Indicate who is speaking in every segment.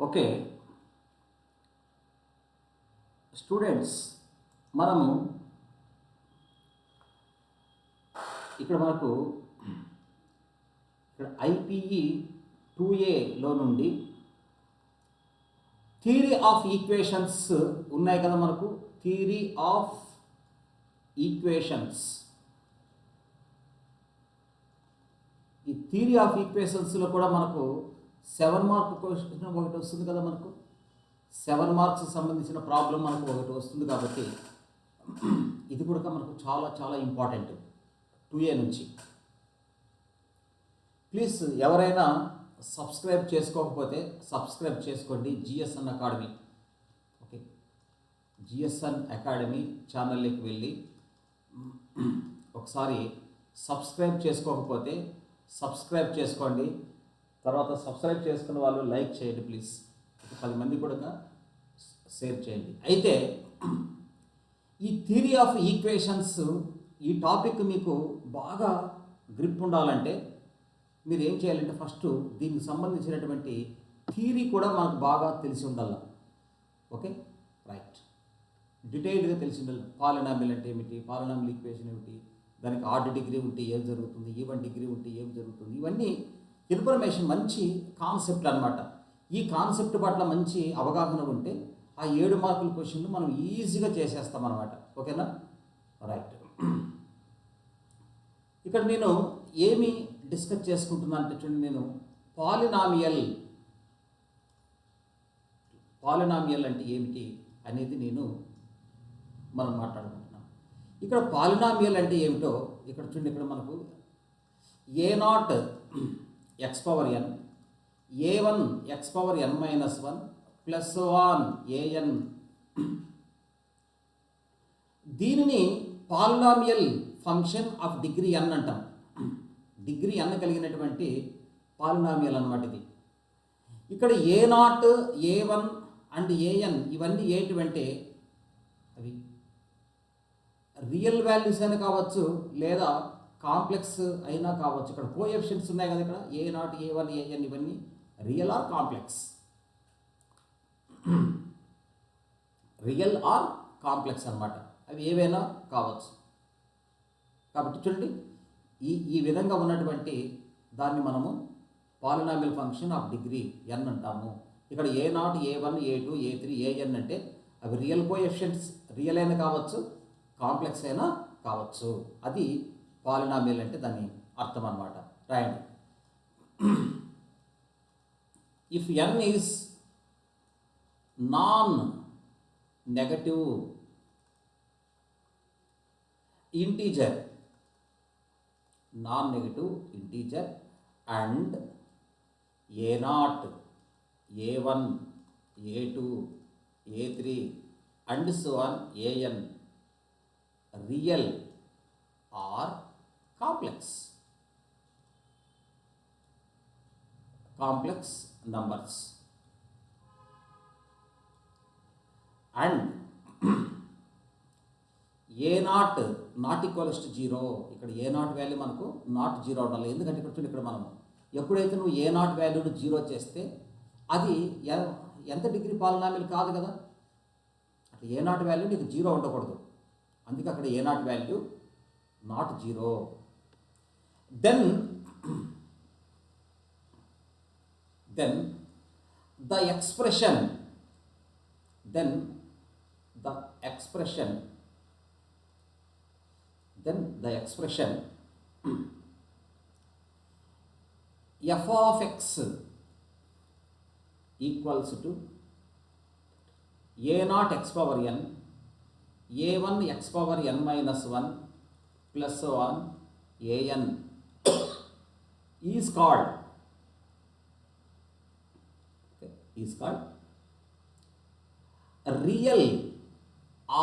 Speaker 1: Okay students, మనము మనకు ఇక్కడ ఐపీఈ 2ఏలో నుండి థియరీ ఆఫ్ ఈక్వేషన్స్ ఉన్నాయి కదా. మనకు థియరీ ఆఫ్ ఈక్వేషన్స్, ఈ థియరీ ఆఫ్ ఈక్వేషన్స్లో కూడా మనకు 7 మార్క్ క్వశ్చన్ ఒకటి వస్తుంది కదా. మనకు 7 మార్క్స్ సంబంధించిన ప్రాబ్లం మనకు ఒకటి వస్తుంది కాబట్టి ఇది కూడా మనకు చాలా చాలా ఇంపార్టెంట్ 2A నుంచి. ప్లీజ్ ఎవరైనా సబ్స్క్రైబ్ చేసుకోకపోతే సబ్స్క్రైబ్ చేసుకోండి. GSN academy, okay, GSN academy ఛానల్లోకి వెళ్ళి ఒకసారి సబ్స్క్రైబ్ చేసుకోకపోతే సబ్స్క్రైబ్ చేసుకోండి. తర్వాత సబ్స్క్రైబ్ చేసుకున్న వాళ్ళు లైక్ చేయండి ప్లీజ్. 10 మంది కూడా షేర్ చేయండి. అయితే ఈ థియరీ ఆఫ్ ఈక్వేషన్స్ ఈ టాపిక్ మీకు బాగా గ్రిప్ ఉండాలంటే మీరు ఏం చేయాలంటే ఫస్ట్ దీనికి సంబంధించినటువంటి థియరీ కూడా మనకు బాగా తెలిసి ఉండాలి. ఓకే, రైట్, డీటెయిల్డ్గా తెలిసి ఉండాలి. పాలినామిల్ అంటే ఏమిటి, పాలినామిల్ ఈక్వేషన్ ఏమిటి, దానికి ఆర్డర్ డిగ్రీ ఉంటే ఏం జరుగుతుంది, ఈవెన్ డిగ్రీ ఉంటే ఏం జరుగుతుంది, ఇవన్నీ ఇన్ఫర్మేషన్, మంచి కాన్సెప్ట్ అనమాట. ఈ కాన్సెప్ట్ పట్ల మంచి అవగాహన ఉంటే ఆ 7 మార్కుల క్వశ్చన్లు మనం ఈజీగా చేసేస్తాం అనమాట. ఓకేనా, రైట్. ఇక్కడ నేను ఏమి డిస్కస్ చేసుకుంటున్నాను అంటే చూడండి, నేను పాలినామియల్ అంటే ఏమిటి అనేది మనం మాట్లాడుకుంటున్నాం. ఇక్కడ పాలినామియల్ అంటే ఏమిటో ఇక్కడ చూడండి. ఇక్కడ మనకు a0 x power n, a1 x power n minus 1 plus 1 an, దీనిని polynomial function of degree n అంటాం. డిగ్రీ n కలిగినటువంటి పాలినామియల్ అన్నమాట ఇది. ఇక్కడ a0, a1 అండ్ an ఇవన్నీ ఏంటివంటే అవి రియల్ వాల్యూస్ అయినా కావచ్చు లేదా కాంప్లెక్స్ అయినా కావచ్చు. ఇక్కడ కోఎఫిషియెంట్స్ ఉన్నాయి కదా, ఇక్కడ a0, a1, an ఇవన్నీ real are complex, real are complex అన్నమాట. అవి ఏవైనా కావచ్చు. కాబట్టి చూడండి, ఈ విధంగా ఉన్నటువంటి దాన్ని మనము polynomial function of degree n అంటాము. ఇక్కడ a0, a1, a2, a3, an అంటే అవి రియల్ కోఎఫిషియెంట్స్, రియల్ అయినా కావచ్చు కాంప్లెక్స్ అయినా కావచ్చు. అది పాలినామియల్ అంటే దాని అర్థం అన్నమాట. రాయండి. If n is non negative integer, non-negative integer and a0, a1, a2, a3 and so on an real or complex numbers and a0 not equals to 0. ఇక్కడ a0 వాల్యూ మనకు నాట్ 0 ఉండాలి. ఎందుకంటే ఇక్కడ చూడండి, ఇక్కడ మనం ఎప్పుడైతే నువ్వు a0 వాల్యూను 0 చేస్తే అది ఎంత డిగ్రీ పాలినామియల్ కాదు కదా. అట్లా a0 వాల్యూ నీకు 0 ఉండకూడదు. అందుకే అక్కడ a0 value not 0. Then the expression f of x equals to a0 x power n, a1 x power n minus 1 plus 1 an is called real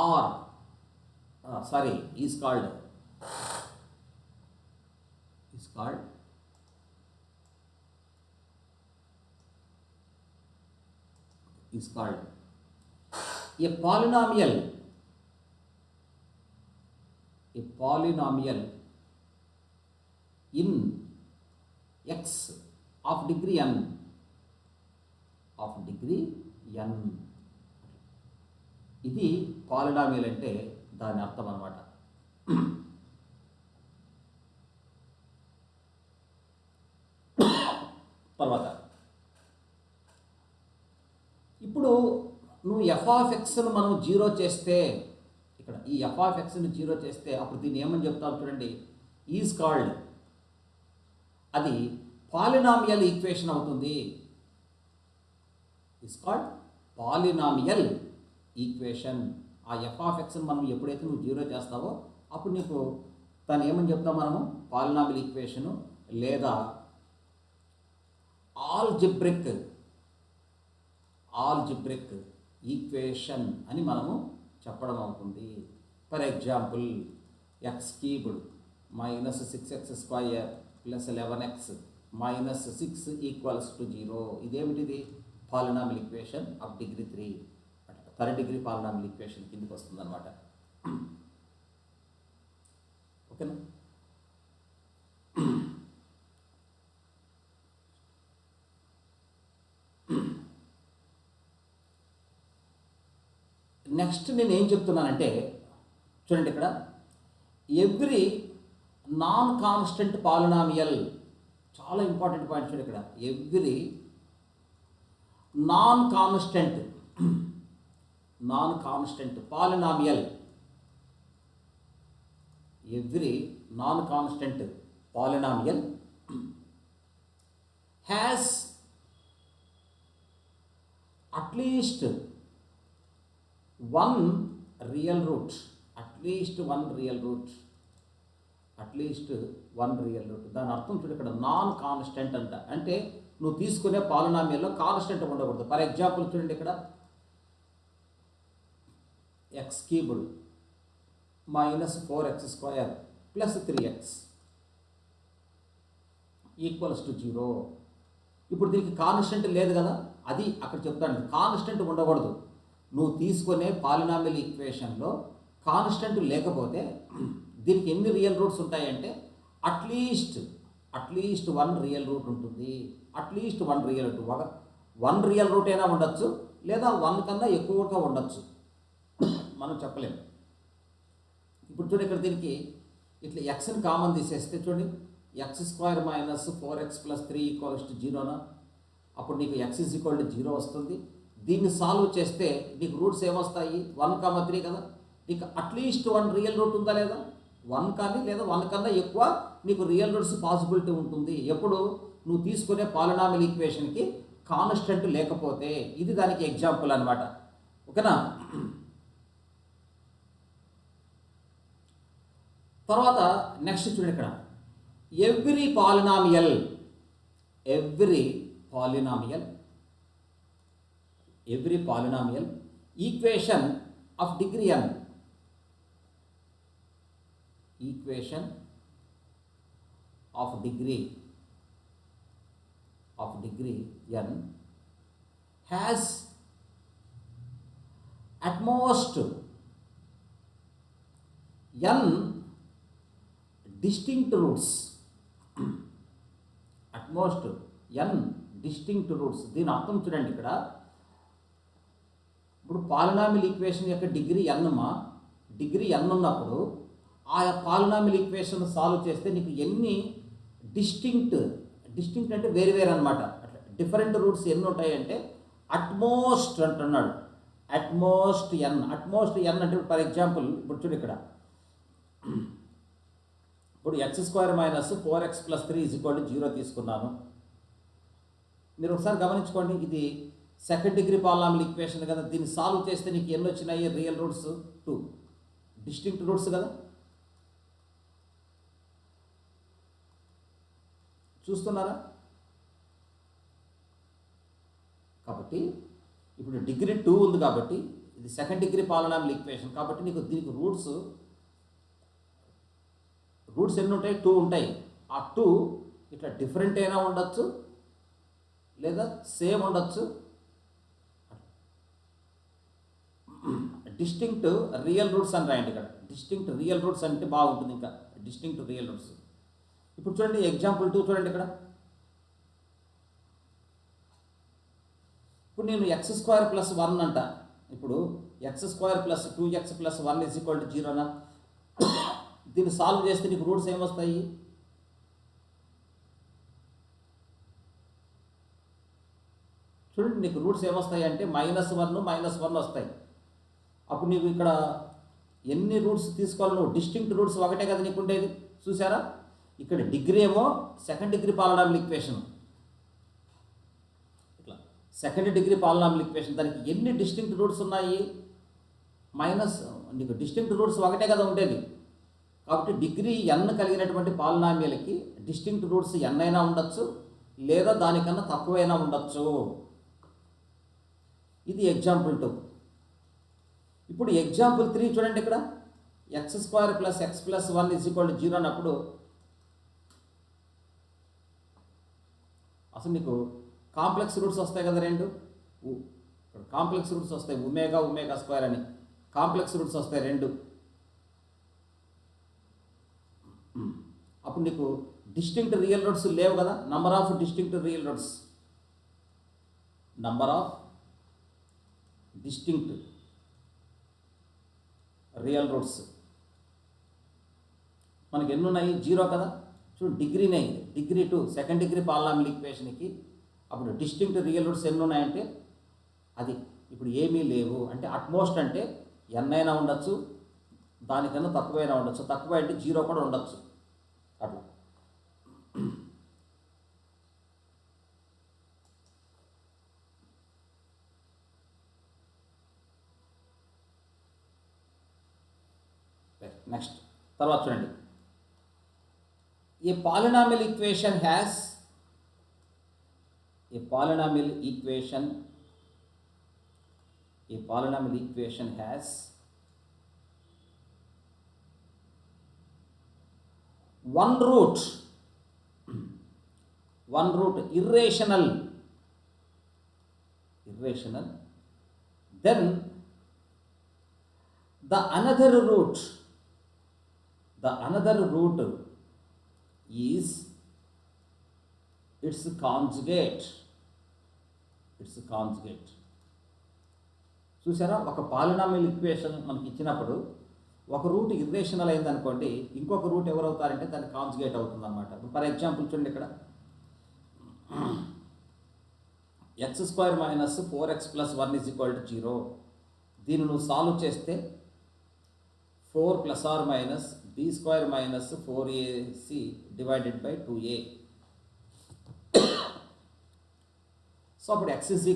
Speaker 1: or is called a polynomial in x of degree n of degree N. ఇది polynomial అంటే దాని అర్థం అన్నమాట. తర్వాత ఇప్పుడు నువ్వు F of ఎక్స్ను మనం zero చేస్తే, ఇక్కడ ఈ ఎఫ్ ఆఫ్ ఎక్స్ని జీరో చేస్తే అప్పుడు దీన్ని ఏమని చెప్తాం చూడండి, ఈజ్ కాల్డ్, అది పాలినామియల్ ఈక్వేషన్ అవుతుంది. Is called polynomial equation. ఆ ఎఫ్ ఆఫ్ ఎక్స్ని మనం ఎప్పుడైతే నువ్వు జీరో చేస్తావో అప్పుడు నీకు దాన్ని ఏమని చెప్తాం మనము, పాలినామియల్ ఈక్వేషను లేదా ఆల్జిబ్రిక్ ఈక్వేషన్ అని మనము చెప్పడం అవుతుంది. For example X cubed minus 6x² plus 11x minus 6 equals to 0. ఇదేమిటిది? Polynomial equation of degree 3, third degree polynomial equation కిందకి వస్తుంది అనమాట. ఓకేనా? నెక్స్ట్ నేను ఏం చెప్తున్నానంటే చూడండి, ఇక్కడ ఎవ్రీ నాన్ కాన్స్టెంట్ పాలినామియల్, చాలా ఇంపార్టెంట్ పాయింట్ చూడండి, ఇక్కడ every non constant polynomial, every non constant polynomial has at least one real root, at least one real root. దాని అర్థం చూడు, ఇక్కడ నాన్ కాన్స్టెంట్ అంట, అంటే నువ్వు తీసుకునే పాలినామియల్లో కాన్స్టెంట్ ఉండకూడదు. ఫర్ ఎగ్జాంపుల్ చూడండి, ఇక్కడ X cubed minus 4x² plus 3x equals to 0. ఇప్పుడు దీనికి కాన్స్టెంట్ లేదు కదా, అది అక్కడ చెప్తాను, కాన్స్టెంట్ ఉండకూడదు. నువ్వు తీసుకునే పాలినామియల్ ఈక్వేషన్లో కాన్స్టెంట్ లేకపోతే దీనికి ఎన్ని రియల్ రూట్స్ ఉంటాయంటే అట్లీస్ట్ వన్ రియల్ రూట్ ఉంటుంది. At least one real route, one real route అయినా ఉండొచ్చు, లేదా వన్ కన్నా ఎక్కువగా ఉండొచ్చు, మనం చెప్పలేము. ఇప్పుడు చూడండి, ఇక్కడ దీనికి ఇట్లా ఎక్స్ని కామన్ తీసేస్తే చూడండి, x² minus 4x plus 3 equals to 0నా, అప్పుడు నీకు x ఈజ్ ఈక్వల్ టు 0 వస్తుంది. దీన్ని సాల్వ్ చేస్తే నీకు రూట్స్ ఏమొస్తాయి, 1, 3 కదా. నీకు అట్లీస్ట్ వన్ రియల్ రూట్ ఉందా లేదా, 1 కానీ లేదా 1 కన్నా ఎక్కువ నీకు రియల్ రూట్స్ పాసిబిలిటీ ఉంటుంది. ఎప్పుడు నువ్వు తీసుకునే పాలినామియల్ ఈక్వేషన్కి కాన్స్టెంట్ లేకపోతే. ఇది దానికి ఎగ్జాంపుల్ అనమాట. ఓకేనా? తర్వాత నెక్స్ట్ చూడండి, ఇక్కడ every polynomial equation of degree n, has at most n distinct roots. దీని అర్థం చూడండి, ఇక్కడ ఇప్పుడు పాలినామియల్ ఈక్వేషన్ యొక్క డిగ్రీ n ఉన్నప్పుడు ఆ పాలినామియల్ ఈక్వేషన్ సాల్వ్ చేస్తే నీకు ఎన్ని డిస్టింక్ట్ అంటే వేరు అనమాట, అట్లా డిఫరెంట్ రూట్స్ ఎన్ని ఉంటాయంటే అట్మోస్ట్ అంటున్నాడు. అట్మోస్ట్ n అంటే ఫర్ ఎగ్జాంపుల్ ఇప్పుడు చూడు, ఇక్కడ ఇప్పుడు x² minus 4x plus 3 is equal to 0 తీసుకున్నాను. మీరు ఒకసారి గమనించుకోండి, ఇది సెకండ్ డిగ్రీ పాలినామియల్ ఈక్వేషన్ కదా. దీన్ని సాల్వ్ చేస్తే నీకు ఎన్ని వచ్చినాయి, రియల్ రూట్స్ 2, డిస్టింక్ట్ రూట్స్ కదా. చూస్తున్నారా? కాబట్టి ఇప్పుడు డిగ్రీ 2 ఉంది కాబట్టి ఇది సెకండ్ డిగ్రీ పాలినామియల్ ఈక్వేషన్ కాబట్టి నీకు దీనికి రూట్స్ ఎన్ని ఉంటాయి, 2 ఉంటాయి. ఆ 2 ఇట్లా డిఫరెంట్ అయినా ఉండొచ్చు లేదా సేమ్ ఉండొచ్చు. డిస్టింక్ట్ రియల్ రూట్స్ అని రాయండి ఇక్కడ. డిస్టింక్ట్ రియల్ రూట్స్ అంటే బాగుంటుంది. ఇంకా డిస్టింక్ట్ రియల్ రూట్స్. ఇప్పుడు చూడండి ఎగ్జాంపుల్ 2 చూడండి, ఇక్కడ ఇప్పుడు నేను x² + 1 అంట. ఇప్పుడు x² + 2x + 1 = 0నా? దీన్ని సాల్వ్ చేస్తే నీకు రూట్స్ ఏమొస్తాయి? చూడండి, నీకు రూట్స్ ఏమొస్తాయి అంటే -1 వస్తాయి. అప్పుడు నీకు ఇక్కడ ఎన్ని రూట్స్ తీసుకోవాలి? నువ్వు డిస్టింక్ట్ రూట్స్ ఒకటే కదా నీకు ఉండేది. చూసారా, ఇక్కడ డిగ్రీ ఏమో సెకండ్ డిగ్రీ పాలినామియల్ ఈక్వేషన్, ఇట్లా సెకండ్ డిగ్రీ పాలినామియల్ ఈక్వేషన్. దానికి ఎన్ని డిస్టింక్ట్ రూట్స్ ఉన్నాయి? నీకు డిస్టింక్ట్ రూట్స్ ఒకటే కదా ఉండేది. కాబట్టి డిగ్రీ n కలిగినటువంటి పాలినామియల్కి డిస్టింక్ట్ రూట్స్ n అయినా ఉండొచ్చు, లేదా దానికన్నా తక్కువైనా ఉండొచ్చు. ఇది ఎగ్జాంపుల్ 2. ఇప్పుడు ఎగ్జాంపుల్ 3 చూడండి. ఇక్కడ x² + x + 1 = 0 అన్నప్పుడు అసలు నీకు కాంప్లెక్స్ రూట్స్ వస్తాయి కదా, రెండు. ఇక్కడ కాంప్లెక్స్ రూట్స్ వస్తాయి, ω² అని కాంప్లెక్స్ రూట్స్ వస్తాయి రెండు. అప్పుడు నీకు డిస్టింక్ట్ రియల్ రూట్స్ లేవు కదా. Number of distinct real roots, number of distinct real roots మనకి ఎన్ని ఉన్నాయి? 0 కదా. చూడు, డిగ్రీనే, డిగ్రీ 2 సెకండ్ డిగ్రీ పాలినామియల్ ఈక్వేషన్కి. అప్పుడు డిస్టింక్ట్ రియల్ రూట్స్ ఎన్ని ఉన్నాయంటే అది ఇప్పుడు ఏమీ లేవు. అంటే అట్మోస్ట్ అంటే n అయినా ఉండొచ్చు, దానికన్నా తక్కువైనా ఉండొచ్చు. తక్కువ అంటే 0 కూడా ఉండొచ్చు. అట్లా నెక్స్ట్ తర్వాత చూడండి. A polynomial equation has one root irrational, then the another root is its conjugate. చూసారా, ఒక పాలినామియల్ ఈక్వేషన్ మనకి ఇచ్చినప్పుడు ఒక రూట్ ఇర్రేషనల్ అయిందనుకోండి, ఇంకొక రూట్ ఎవరవుతారంటే దాన్ని కాంజుగేట్ అవుతుంది అనమాట. ఫర్ ఎగ్జాంపుల్ చూడండి, ఇక్కడ x² - 4x + 1 = 0. దీన్ని నువ్వు సాల్వ్ చేస్తే 4 ± b² - 4ac / 2a. సో అప్పుడు x =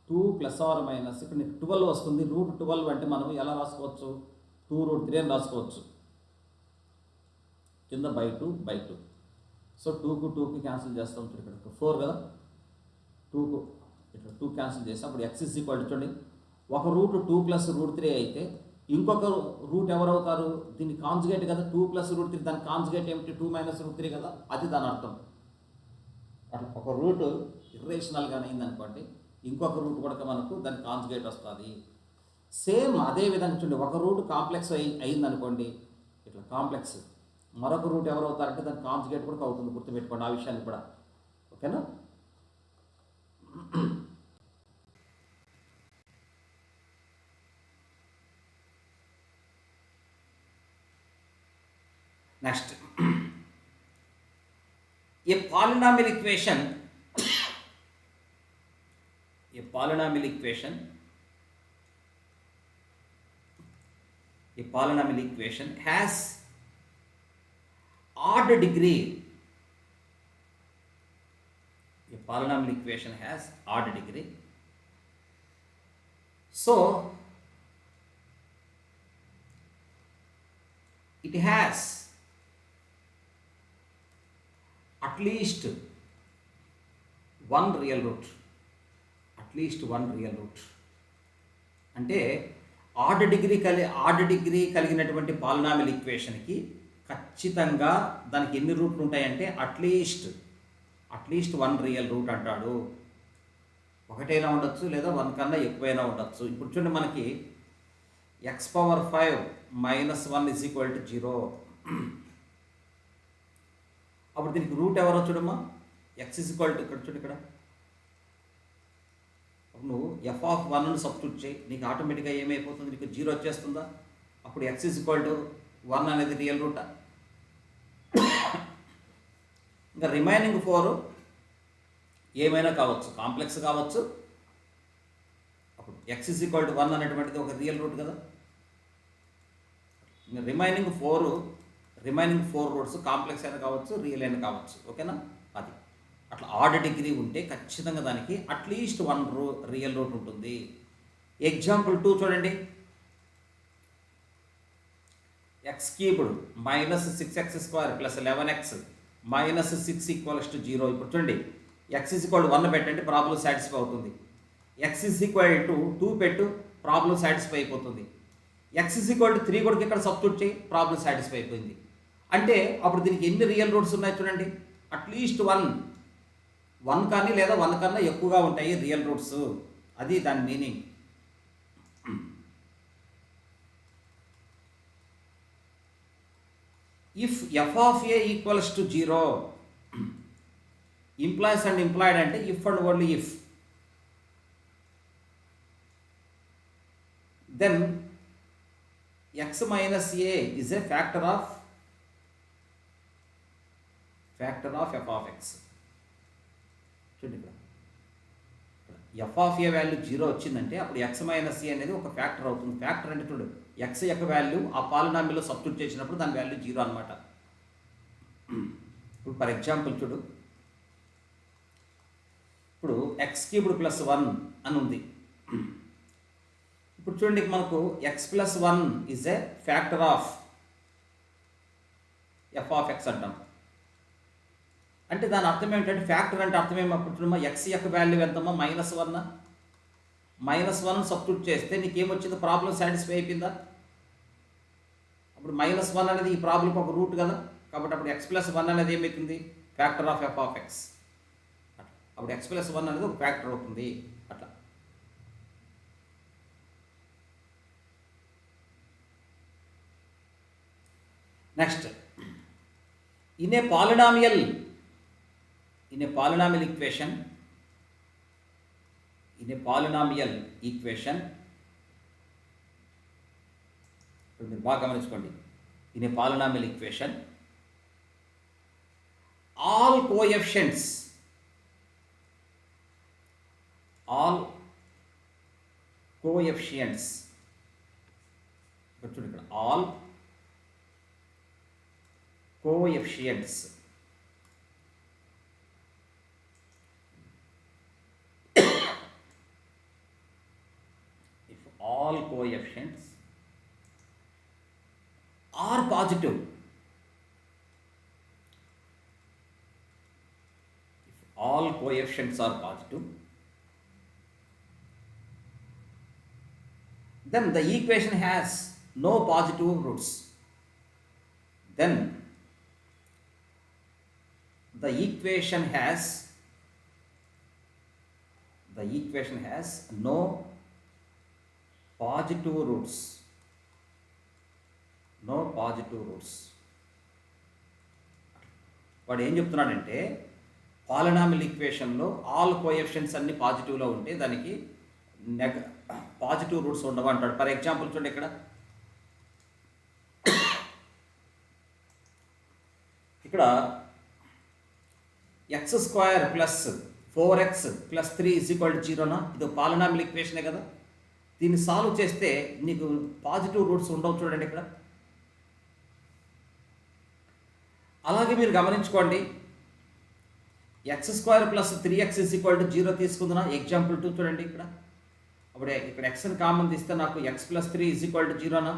Speaker 1: 2 ± ఇక్కడ నీకు 12 వస్తుంది. √12 అంటే మనం ఎలా రాసుకోవచ్చు? 2√3 అని రాసుకోవచ్చు. కింద /2. సో 2కు 2కి క్యాన్సిల్ చేస్తాం. ఇక్కడ 4 కదా, 2కు ఇట్లా 2 క్యాన్సిల్ చేస్తాం. అప్పుడు x = చూడండి, ఒక రూట్ 2 + √3 అయితే ఇంకొక రూట్ ఎవరవుతారు? దీన్ని కాంజుగేట్ కదా, 2 + √3. దాని కాంజుగేట్ ఏమిటి? 2 - √3 కదా, అది దాని అర్థం. అట్లా ఒక రూట్ ఇర్రేషనల్గా అయిందనుకోండి, ఇంకొక రూట్ కూడా మనకు దాని కాంజుగేట్ వస్తుంది. సేమ్ అదే విధంగా చూడండి, ఒక రూట్ కాంప్లెక్స్ అయిందనుకోండి, ఇట్లా కాంప్లెక్స్, మరొక రూట్ ఎవరు అవుతారంటే దాని కాంజుగేట్ కూడా అవుతుంది. గుర్తుపెట్టుకోండి ఆ విషయాన్ని కూడా. ఓకేనా? Next, A polynomial equation has odd degree. So it has at least one real root. అంటే ఆడ్ డిగ్రీ కలిగినటువంటి పాలినామియల్ ఈక్వేషన్కి ఖచ్చితంగా దానికి ఎన్ని రూట్లు ఉంటాయంటే అట్లీస్ట్ 1 రియల్ రూట్ అంటాడు. ఒకటైనా ఉండొచ్చు, లేదా 1 కన్నా ఎక్కువైనా ఉండొచ్చు. ఇప్పుడు చూడండి, మనకి x⁵ - 1 = 0. అప్పుడు దీనికి రూట్ ఎవరో చూడమ్మా, x ఇక్కడ చూడండి, ఇక్కడ నువ్వు f(1)ను సబ్స్టిట్యూట్ చేయి, నీకు ఆటోమేటిక్గా ఏమైపోతుంది, నీకు 0 వచ్చేస్తుందా. అప్పుడు x = 1 అనేది రియల్ రూటా. ఇంకా రిమైనింగ్ 4 ఏమైనా కావచ్చు, కాంప్లెక్స్ కావచ్చు. అప్పుడు x = 1 అనేటువంటిది ఒక రియల్ రూట్ కదా. ఇంకా రిమైనింగ్ ఫోర్ రూట్స్ కాంప్లెక్స్ అయినా కావచ్చు, రియల్ అయినా కావచ్చు. ఓకేనా. అది అట్లా ఆడ్ డిగ్రీ ఉంటే ఖచ్చితంగా దానికి అట్లీస్ట్ 1 రియల్ రూట్ ఉంటుంది. ఎగ్జాంపుల్ 2 చూడండి. x³ -6x² + 11x -6 = 0. ఇప్పుడు చూడండి, x = 1 పెట్టండి, ప్రాబ్లం సాటిస్ఫై అవుతుంది. x = 2 పెట్టు, ప్రాబ్లం సాటిస్ఫై అయిపోతుంది. x = 3 కూడా ఇక్కడ సబ్స్టిట్యూట్ చేయి, ప్రాబ్లం సాటిస్ఫై అయిపోయింది. అంటే అప్పుడు దీనికి ఎన్ని రియల్ రూట్స్ ఉన్నాయి చూడండి. అట్లీస్ట్ 1 కానీ లేదా 1 కన్నా ఎక్కువగా ఉంటాయి రియల్ రూట్స్. అది దాని meaning. If f(a) = 0, implies and implied అంటే if and only if, then x - a is a factor of f(x). చూడండి, ఇక్కడ f(a) వాల్యూ 0 వచ్చిందంటే అప్పుడు x - a అనేది ఒక ఫ్యాక్టర్ అవుతుంది. ఫ్యాక్టర్ అంటే చూడు, x యొక్క వాల్యూ ఆ పాలినామిల్లో సబ్స్టిట్యూట్ చేసినప్పుడు దాని వాల్యూ 0 అనమాట. ఇప్పుడు ఫర్ ఎగ్జాంపుల్ చూడు, ఇప్పుడు x³ + 1 అని ఉంది. ఇప్పుడు చూడండి, మనకు x + 1 is a factor of f(x) అంటాం. అంటే దాని అర్థం ఏమిటంటే, ఫ్యాక్టర్ అంటే అర్థం ఏమప్పుడు x యొక్క వాల్యూ ఎంతమ్మా, -1. -1 సబ్స్టిట్యూట్ చేస్తే నీకేమొచ్చింది, ప్రాబ్లం సాటిస్ఫై అయిపోయిందా. అప్పుడు -1 అనేది ఈ ప్రాబ్లంకి ఒక రూట్ కదా. కాబట్టి అప్పుడు x + 1 అనేది ఏమవుతుంది, ఫ్యాక్టర్ ఆఫ్ f(x). అప్పుడు x + 1 అనేది ఒక ఫ్యాక్టర్ అవుతుంది. అట్లా next, in a polynomial equation ఇప్పుడు మీరు బాగా గమనించుకోండి. In a polynomial equation all coefficients చూడండి, ఇక్కడ all coefficients all coefficients are positive, then the equation has no positive roots. Then the equation has no positive roots. వాడు ఏం చెప్తున్నాడంటే, polynomial ఈక్వేషన్లో all coefficients అన్ని పాజిటివ్లో ఉంటే దానికి పాజిటివ్ రూట్స్ ఉండవు అంటాడు. ఫర్ ఎగ్జాంపుల్ చూడండి, ఇక్కడ x² + 4x + 3 = 0. ఇది పాలినామియల్ ఈక్వేషనే కదా. దీన్ని సాల్వ్ చేస్తే నీకు పాజిటివ్ రూట్స్ ఉండవు చూడండి ఇక్కడ. అలాగే మీరు గమనించుకోండి, x² + 3x = 0 తీసుకుందా. ఎగ్జాంపుల్ 2 చూడండి, అప్పుడు ఇక్కడ xని కామన్ తీస్తే నాకు x + 3 = 0.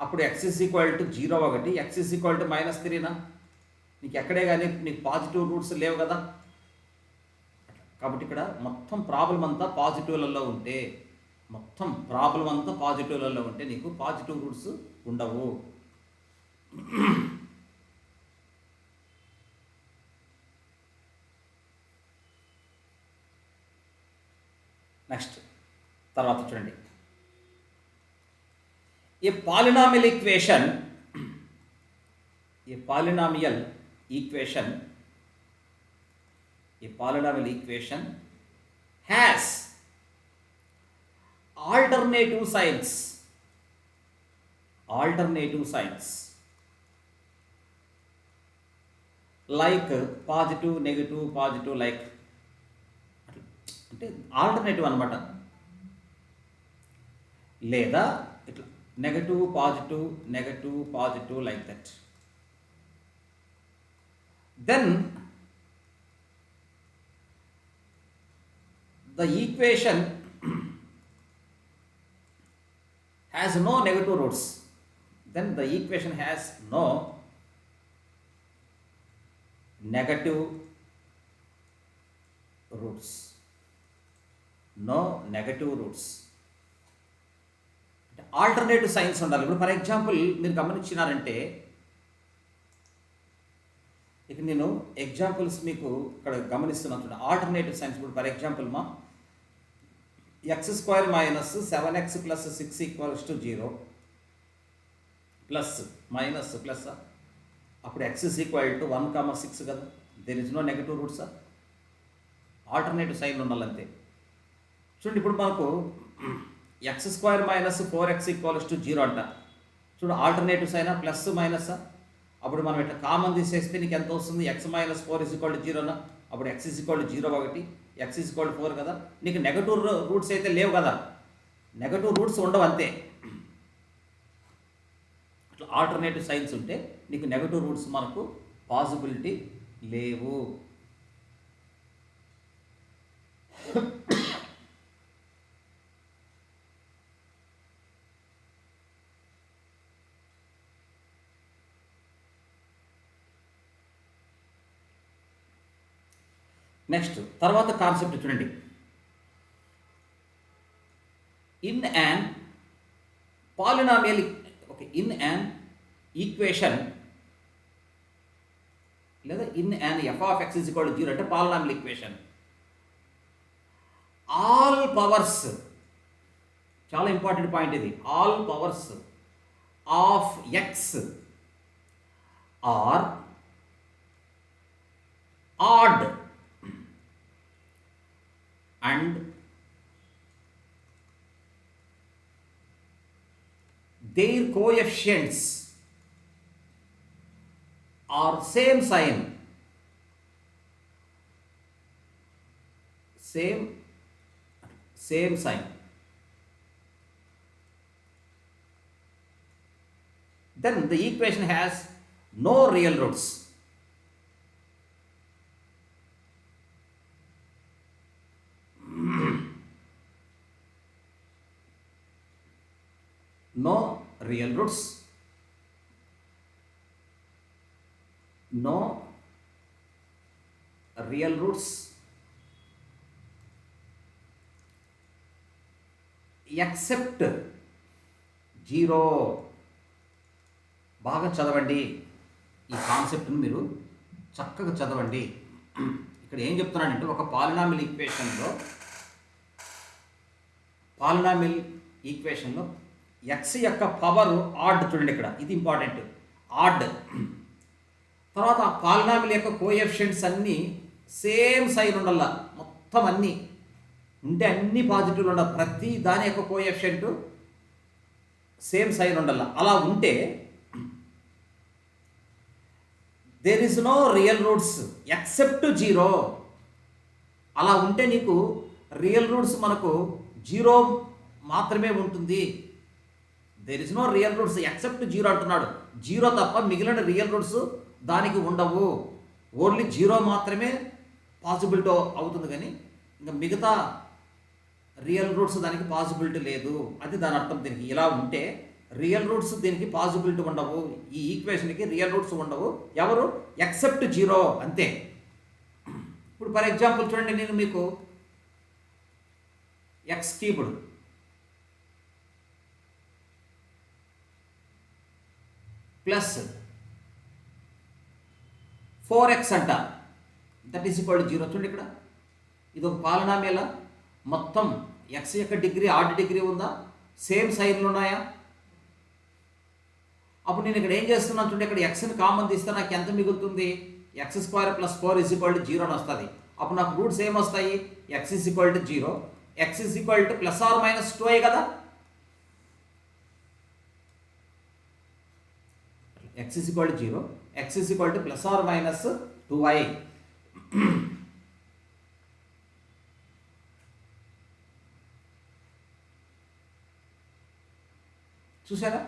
Speaker 1: అప్పుడు x = 0 ఒకటి, x -3. నీకు ఎక్కడే కానీ నీకు పాజిటివ్ రూట్స్ లేవు కదా. కాబట్టి ఇక్కడ మొత్తం ప్రాబ్లం అంతా పాజిటివ్లలో ఉంటే నీకు పాజిటివ్ రూట్స్ ఉండవు. నెక్స్ట్ తర్వాత చూడండి, a polynomial equation has alternative signs like positive, negative, positive, like అంటే ఆల్టర్నేటివ్ అనమాట. లేదా ఇట్లా negative positive like that. Then the equation has no negative roots. Then the equation has no negative roots. Alternative science ఉండాలి. ఇప్పుడు for example మీరు గమనించినారంటే, ఇక నేను examples మీకు ఇక్కడ గమనిస్తున్నాను. ఆల్టర్నేటివ్ సైన్స్ ఇప్పుడు for example x² - 7x + 6 = 0 plus minus plus, అప్పుడు x = 1, 6 కదా. There is no negative roots. Alternative sign ఉండాలంతే. చూడండి, ఇప్పుడు మనకు x² - 4x = 0 అంట. చూడు, ఆల్టర్నేటివ్ సైన్ ప్లస్ మైనస్. అప్పుడు మనం ఇట్లా కామన్ తీసేస్తే నీకు ఎంత వస్తుంది? x - 4 = 0. అప్పుడు x = 0 ఒకటి, x = 4 కదా. నీకు నెగటివ్ రూట్స్ అయితే లేవు కదా, నెగటివ్ రూట్స్ ఉండవు అంతే. అట్లా ఆల్టర్నేటివ్ సైన్స్ ఉంటే నీకు నెగటివ్ రూట్స్ మనకు పాసిబిలిటీ లేవు. నెక్స్ట్ తర్వాత కాన్సెప్ట్ చూడండి. In an polynomial, in an equation లేదా ఇన్ యాన్ f(x) = 0 అంటే పాలినామియల్ ఈక్వేషన్. ఆల్ పవర్స్, చాలా ఇంపార్టెంట్ పాయింట్ ఇది, all powers of x are odd and their coefficients are same sign. Then the equation has no real roots. No real roots, except 0. బాగా చదవండి, ఈ కాన్సెప్ట్ని మీరు చక్కగా చదవండి. ఇక్కడ ఏం చెప్తున్నానంటే, ఒక పాలినామియల్ ఈక్వేషన్లో x యొక్క పవర్ ఆడ్, చూడండి ఇక్కడ ఇది ఇంపార్టెంట్, ఆడ్. తర్వాత ఆ పాలినామియల్ యొక్క కోఎఫిషియెంట్స్ అన్నీ సేమ్ సైన్ ఉండాల. మొత్తం అన్నీ ఉంటే అన్ని పాజిటివ్లు ఉండాలి. ప్రతి దాని యొక్క కోఎఫిషియెంట్ సేమ్ సైన్ ఉండాల. అలా ఉంటే there is no real roots except 0. అలా ఉంటే నీకు రియల్ రూట్స్ మనకు 0 మాత్రమే ఉంటుంది. There is no real roots except 0 అంటున్నాడు. 0 తప్ప మిగిలిన రియల్ రూట్స్ దానికి ఉండవు. ఓన్లీ 0 మాత్రమే పాసిబిలిటీ అవుతుంది, కానీ ఇంకా మిగతా రియల్ రూట్స్ దానికి పాసిబిలిటీ లేదు. అది దాని అర్థం. దీనికి ఇలా ఉంటే రియల్ రూట్స్ దీనికి పాసిబిలిటీ ఉండవు. ఈ ఈక్వేషన్కి రియల్ రూట్స్ ఉండవు. ఎవరు? ఎక్సెప్ట్ 0 అంతే. ఇప్పుడు ఫర్ ఎగ్జాంపుల్ చూడండి, నేను మీకు x³ ప్లస్ 4x అంట, దట్ ఈస్ ఈక్వల్ టు 0. చూడండి, ఇక్కడ ఇది ఒక పాలినామియల్. మొత్తం x యొక్క డిగ్రీ ఆడ్ డిగ్రీ ఉందా? సేమ్ సైన్లు ఉన్నాయా? అప్పుడు నేను ఇక్కడ ఏం చేస్తున్నాను చూడండి, ఇక్కడ xని కామన్ తీస్తే నాకు ఎంత మిగులుతుంది? x² + 4 = 0 అని వస్తుంది. అప్పుడు నాకు రూట్స్ ఏమొస్తాయి, x is equal to 0, x is equal to plus or minus 2i కదా. X is equal to 0, x is equal to plus or minus 2i. చూసారా,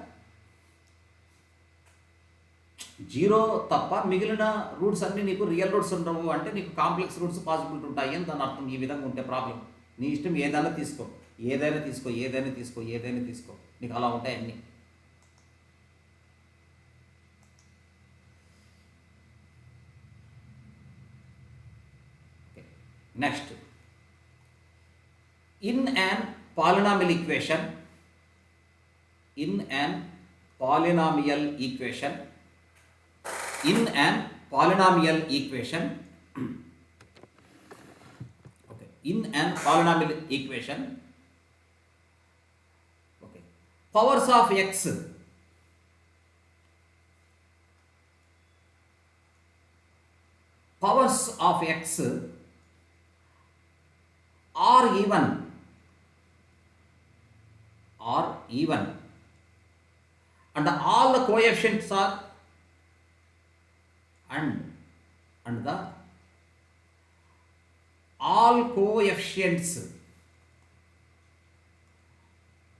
Speaker 1: 0 తప్ప మిగిలిన రూట్స్ అన్నీ నీకు రియల్ రూట్స్ ఉండవు అంటే నీకు కాంప్లెక్స్ రూట్స్ పాసిబిలిటీ ఉంటాయి అని దాని అర్థం. ఈ విధంగా ఉంటే ప్రాబ్లం. నీ ఇష్టం ఏదైనా తీసుకో, ఏదైనా తీసుకో, ఏదైనా తీసుకో, ఏదైనా తీసుకో, నీకు అలా ఉంటాయి అన్నీ. Next, in an polynomial equation, in an polynomial equation, in an polynomial equation, okay, in an polynomial equation, okay, powers of x, powers of x are even, and all the coefficients are and the all coefficients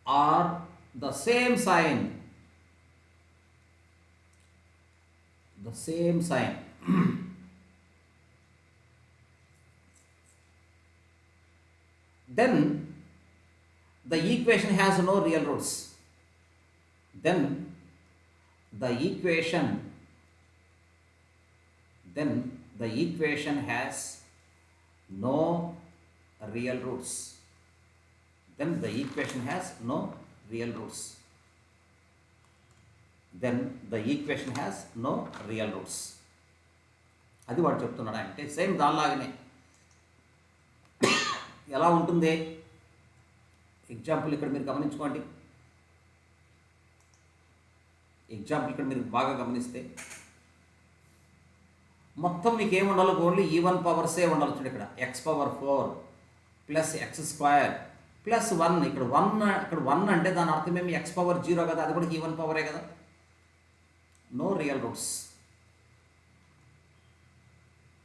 Speaker 1: are the same sign, then the equation has no real roots. Then the equation has no real roots. Then the equation has no real roots. Then the equation has no real roots. అది వాడు చెప్తున్నాడు. అంటే same దానిలాగానే ఎలా ఉంటుంది example ఇక్కడ మీరు గమనించుకోండి. Example ఇక్కడ మీరు బాగా గమనిస్తే మొత్తం మీకు ఏముండాలో ఓన్లీ ఈవెన్ పవర్సే ఉండాలి. చూడండి ఇక్కడ x⁴ ప్లస్ x² ప్లస్ 1. ఇక్కడ 1 అంటే దాని అర్థం ఏమి, x⁴0 కదా, అది కూడా ఈవెన్ పవరే కదా. No real roots.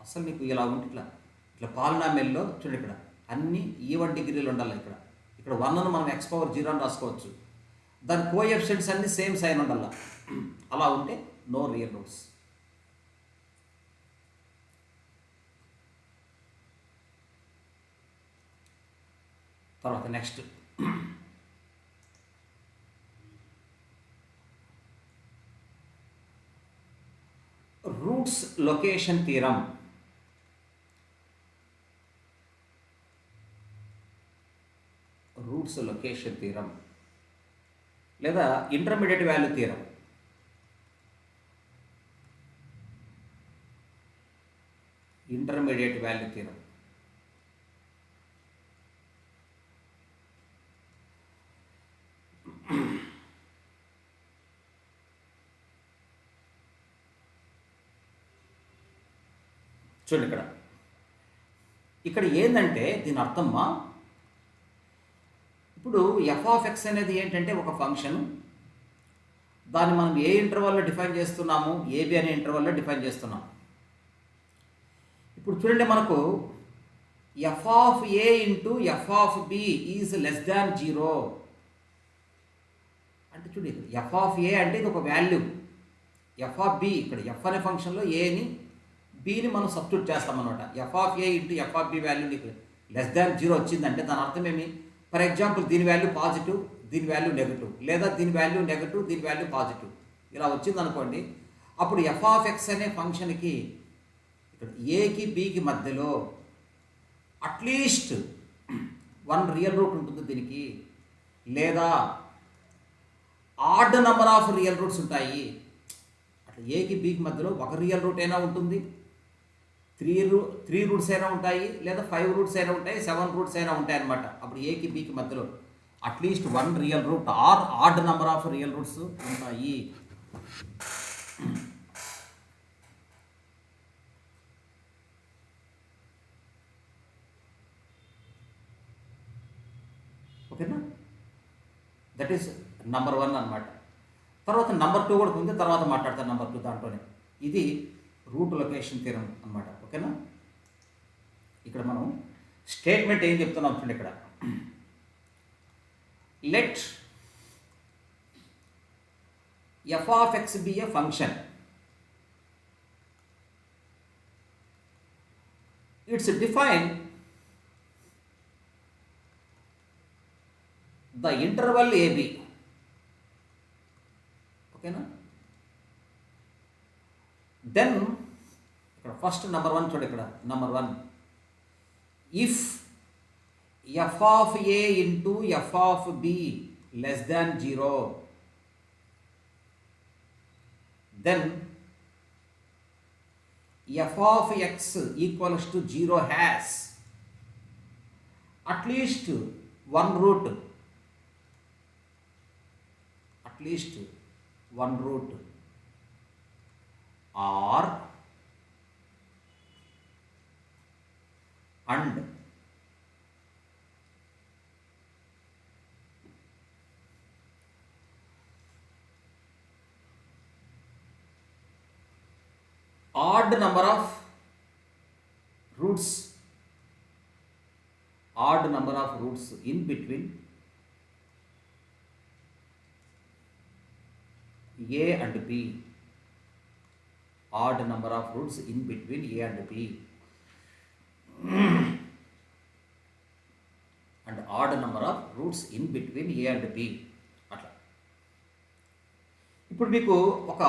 Speaker 1: అసలు నీకు ఇలా ఉంటే ఇట్లా పాలినామియల్లో చూడండి ఇక్కడ అన్ని ఈవెన్ డిగ్రీలు ఉండాలి. ఇక్కడ 1ను మనం x⁴0 అని రాసుకోవచ్చు. దాని కోఎఫిషియెంట్స్ అన్ని సేమ్ సైన్ ఉండాలి. అలా ఉంటే నో రియల్ రూట్స్. తర్వాత next, roots location theorem. Roots location theorem లేదా intermediate value theorem. Intermediate value theorem చూడండి ఇక్కడ ఏంటంటే దీని అర్థమ్మా, ఇప్పుడు f(x) అనేది ఏంటంటే ఒక ఫంక్షన్. దాన్ని మనం ఏ ఇంటర్వల్లో డిఫైన్ చేస్తున్నాము, ఏబి అనే ఇంటర్వల్లో డిఫైన్ చేస్తున్నాం. ఇప్పుడు చూడండి మనకు f(a) into f(b) is less than 0 అంటే చూడండి f(a) అంటే ఇది ఒక వాల్యూ. f(b) ఇక్కడ f అనే ఫంక్షన్లో ఏని బిని మనం సబ్స్టిట్యూట్ చేస్తామన్నమాట. f(a) ఇంటూ f(b) వాల్యూ నీకు లెస్ దాన్ 0 వచ్చిందంటే దాని అర్థం ఏమి, ఫర్ ఎగ్జాంపుల్ దీని వాల్యూ పాజిటివ్, దీని వాల్యూ నెగిటివ్, లేదా దీని వాల్యూ నెగిటివ్, దీని వాల్యూ పాజిటివ్, ఇలా వచ్చింది అనుకోండి. అప్పుడు f(x) అనే ఫంక్షన్కి ఇక్కడ ఏకి బికి మధ్యలో అట్లీస్ట్ 1 రియల్ రూట్ ఉంటుంది దీనికి, లేదా add number of real roots ఉంటాయి. అట్లా ఏకి బికి మధ్యలో 1 రియల్ రూట్ అయినా ఉంటుంది, 3 రూట్స్ అయినా ఉంటాయి, లేదా 5 రూట్స్ అయినా ఉంటాయి, 7 రూట్స్ అయినా ఉంటాయి అన్నమాట. అప్పుడు ఏకి బికి మధ్యలో at least 1 real root or odd number of real roots ఉంటాయి. ఓకేనా, దట్ ఈస్ నంబర్ 1 అన్నమాట. తర్వాత నంబర్ 2 కూడా ఉంది, తర్వాత మాట్లాడతాను నంబర్ 2 దాంట్లోనే. ఇది రూట్ లొకేషన్ థియరం అన్నమాట. ఓకేనా, ఇక్కడ మనం స్టేట్మెంట్ ఏం చెప్తున్నాం చూడండి. ఇక్కడ let f of x be a function, it's define the interval a b. ఓకేనా, దెన్ ఇక్కడ ఫస్ట్ నంబర్ 1 చూడండి. ఇక్కడ number 1, if f of a into f of b less than 0, then F of x equals to 0 has at least one root, or and odd number of roots in between A and B, odd number of roots in between A and B, and odd number of roots in between A and B. అట్లా ఇప్పుడు మీకు ఒక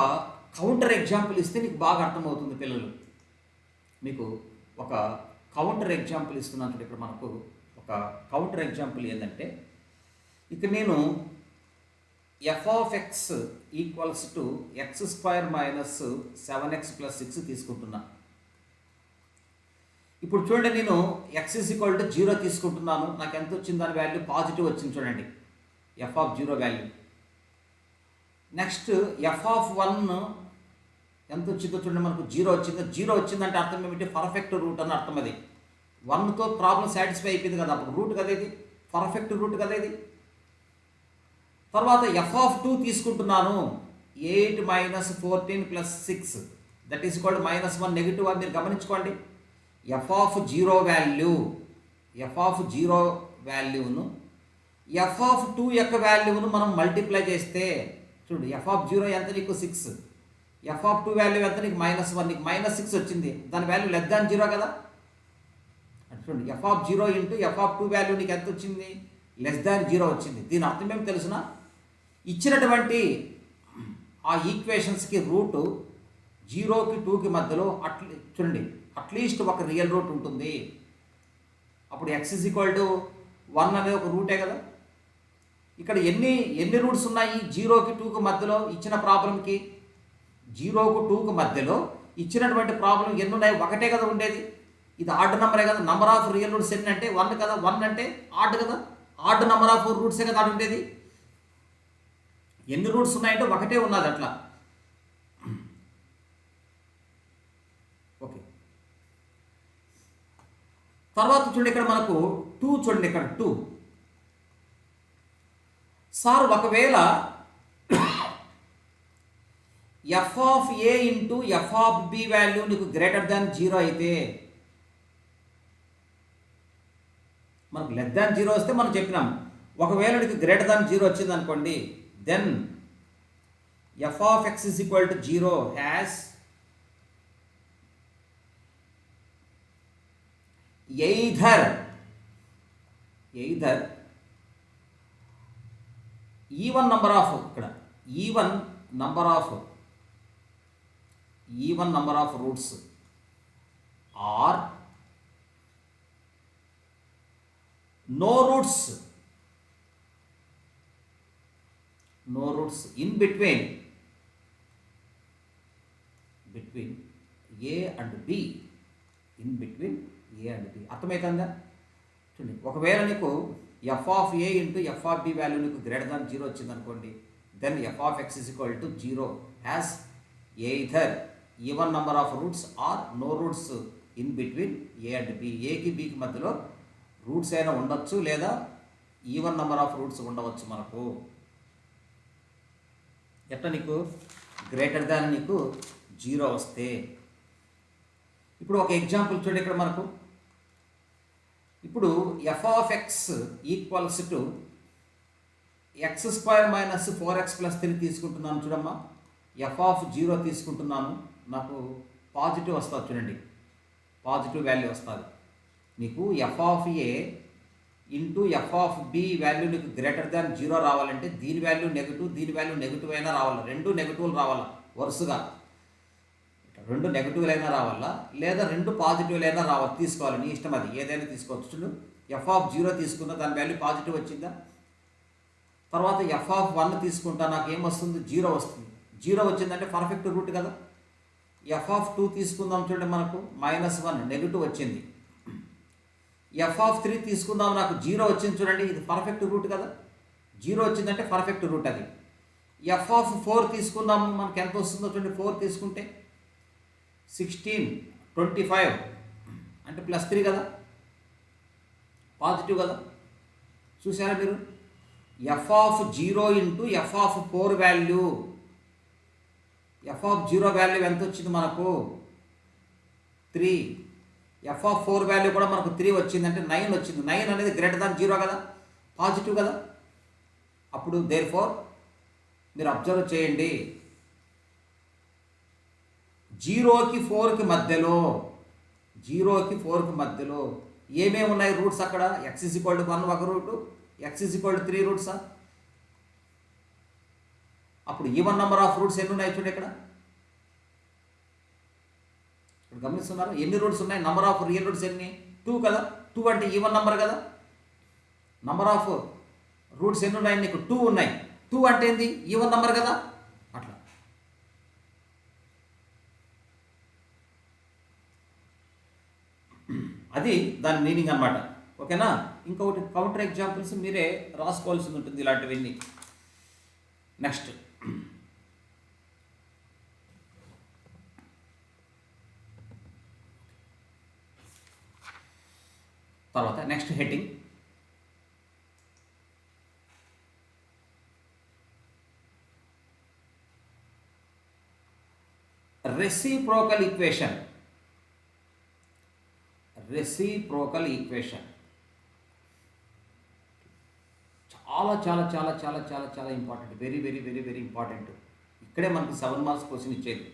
Speaker 1: counter example ఇస్తే మీకు బాగా అర్థమవుతుంది పిల్లలు. మీకు ఒక కౌంటర్ ఎగ్జాంపుల్ ఇస్తున్నాను. ఇక్కడ మనకు ఒక కౌంటర్ ఎగ్జాంపుల్ ఏంటంటే, ఇక్కడ నేను F of x equals to X square minus 7x plus 6 తీసుకుంటున్నా. ఇప్పుడు చూడండి, నేను ఎక్స్ ఈజ్ ఈక్వల్ టు 0 తీసుకుంటున్నాను. నాకు ఎంత వచ్చింది? దాని వాల్యూ పాజిటివ్ వచ్చింది. చూడండి, F of 0 value. Next F of 1 ఎంత వచ్చిందో చూడండి, మనకు 0 వచ్చిందో. 0 వచ్చిందంటే అర్థం ఏమిటి? పర్ఫెక్ట్ రూట్ అని అర్థం. అది 1తో ప్రాబ్లం సాటిస్ఫై అయిపోయింది కదా, అప్పుడు రూట్ కదా ఇది, పర్ఫెక్ట్ రూట్ కదా ఇది. తర్వాత ఎఫ్ ఆఫ్ 2 తీసుకుంటున్నాను. 8 minus 14 plus 6 that is equal to -1, negative అని మీరు గమనించుకోండి. ఎఫ్ ఆఫ్ 0 వాల్యూను ఎఫ్ ఆఫ్ 2 యొక్క వాల్యూను మనం మల్టిప్లై చేస్తే చూడు, ఎఫ్ ఆఫ్ 0 ఎంత నీకు? 6. ఎఫ్ ఆఫ్ 2 వాల్యూ ఎంత నీకు? -1. నీకు -6 వచ్చింది. దాని వాల్యూ లెస్ దాన్ 0 కదా. చూడండి, F of 0 into f of 2 value నీకు ఎంత వచ్చింది? లెస్ దాన్ 0 వచ్చింది. దీని అర్థం ఏమి తెలుసునా? ఇచ్చినటువంటి ఆ ఈక్వేషన్స్కి రూట్ 0కి 2కి మధ్యలో చూడండి అట్లీస్ట్ ఒక రియల్ రూట్ ఉంటుంది. అప్పుడు ఎక్స్ ఈజ్ ఈక్వల్ టు 1 అనేది ఒక రూటే కదా. ఇక్కడ ఎన్ని రూట్స్ ఉన్నాయి 0కి 2కి మధ్యలో? ఇచ్చిన ప్రాబ్లంకి 0కు 2కు మధ్యలో ఇచ్చినటువంటి ప్రాబ్లం ఎన్ని ఉన్నాయి? ఒకటే కదా ఉండేది. ఇది ఆడ్ నెంబరే కదా. నంబర్ ఆఫ్ రియల్ రూట్స్ ఎన్ని అంటే 1 కదా. 1 అంటే ఆడ్ కదా. ఆడ్ నెంబర్ ఆఫ్ రూట్సే కదా ఆడ్ ఉండేది. ఎన్ని రూట్స్ ఉన్నాయంటే ఒకటే ఉన్నది అట్లా. ఓకే, తర్వాత చూడండి, ఇక్కడ మనకు 2 చూడండి, ఇక్కడ 2. సార్ ఒకవేళ f of a into f of b value నీకు గ్రేటర్ దాన్ 0 అయితే, మనకు లెస్ దాన్ 0 వస్తే మనం చెప్పినాం. ఒకవేళ నీకు గ్రేటర్ దాన్ 0 వచ్చింది అనుకోండి, then F of X is equal to 0 has either even number of, ఇక్కడ even number of roots are no roots in between A and B, అర్థమవుతుందా? చూడండి, ఒకవేళ నీకు f of a into f of b value నీకు greater than 0 వచ్చింది అనుకోండి, then F of X is equal to 0 has either even number of roots or no roots in between a and b. ఏకి బికి మధ్యలో roots అయినా ఉండొచ్చు, లేదా even number of roots ఉండవచ్చు మనకు. ఎట్లా నీకు గ్రేటర్ దాన్ నీకు 0 వస్తే. ఇప్పుడు ఒక ఎగ్జాంపుల్ చూడండి ఇక్కడ మనకు. ఇప్పుడు f of x equals to x² minus 4x + 3 తీసుకుంటున్నాను చూడమ్మా. f ఆఫ్ 0 తీసుకుంటున్నాను, నాకు పాజిటివ్ వస్తుంది చూడండి, పాజిటివ్ వాల్యూ వస్తుంది నీకు. f of a into f of b value నీకు గ్రేటర్ దాన్ 0 రావాలంటే దీని వాల్యూ నెగిటివ్, దీని వాల్యూ నెగిటివ్ అయినా రావాలి, రెండు నెగిటివ్లు రావాలా వరుసగా. రెండు నెగిటివ్లు అయినా రావాలా లేదా రెండు పాజిటివ్లు అయినా రావాలి, తీసుకోవాలి, నీ ఇష్టం, అది ఏదైనా తీసుకోవచ్చు. చూడు f ఆఫ్ 0 తీసుకున్నా దాని వాల్యూ పాజిటివ్ వచ్చిందా. తర్వాత f ఆఫ్ 1 తీసుకుంటా, నాకు ఏం వస్తుంది, 0 వస్తుంది. 0 వచ్చిందంటే పర్ఫెక్ట్ రూట్ కదా. f ఆఫ్ 2 తీసుకుందాం చూడండి, మనకు -1 నెగిటివ్ వచ్చింది. f ఆఫ్ 3 తీసుకుందాం, నాకు 0 వచ్చింది చూడండి, ఇది పర్ఫెక్ట్ రూట్ కదా. 0 వచ్చిందంటే పర్ఫెక్ట్ రూట్ అది. f ఆఫ్ 4 తీసుకుందాం, మనకి ఎంత వస్తుందో చూడండి. 4 తీసుకుంటే 16, 25 అంటే +3 కదా, పాజిటివ్ కదా. చూసారా మీరు, f of 0 into f of 4 value, f of 0 value ఎంత వచ్చింది మనకు 3, f ఆఫ్ 4 వాల్యూ కూడా మనకు 3 వచ్చింది, అంటే 9 వచ్చింది. 9 అనేది గ్రేటర్ దాన్ 0 కదా, పాజిటివ్ కదా. అప్పుడు దేర్ఫోర్ మీరు అబ్జర్వ్ చేయండి, 0కి 4కి మధ్యలో, 0కి 4కి మధ్యలో ఏమేమి ఉన్నాయి రూట్స్ అక్కడ. x = 1 ఒక రూటు, x = 3 రూట్సా. అప్పుడు ఈవెన్ నెంబర్ ఆఫ్ రూట్స్ ఎన్ని ఉన్నాయి చూడండి ఇక్కడ. ఇక్కడ గమనిస్తున్నారు ఎన్ని రూట్స్ ఉన్నాయి. నెంబర్ ఆఫ్ రియల్ రూట్స్ ఎన్ని, 2 కదా. 2 అంటే ఈవెన్ నెంబర్ కదా. నెంబర్ ఆఫ్ రూట్స్ ఎన్ని ఉన్నాయి నీకు, 2 ఉన్నాయి. 2 అంటే ఏంది, ఈవెన్ నెంబర్ కదా. అట్లా అది దాని మీనింగ్ అన్నమాట. ఓకేనా. ఇంకొకటి కౌంటర్ ఎగ్జాంపుల్స్ మీరే రాసుకోవాల్సి ఉంటుంది ఇలాంటివన్నీ. నెక్స్ట్ తర్వాత next heading reciprocal equation. Reciprocal equation చాలా చాలా చాలా చాలా చాలా చాలా important, very very very very important. ఇక్కడే మనకి 7 మార్క్స్ క్వశ్చన్ ఇచ్చేది.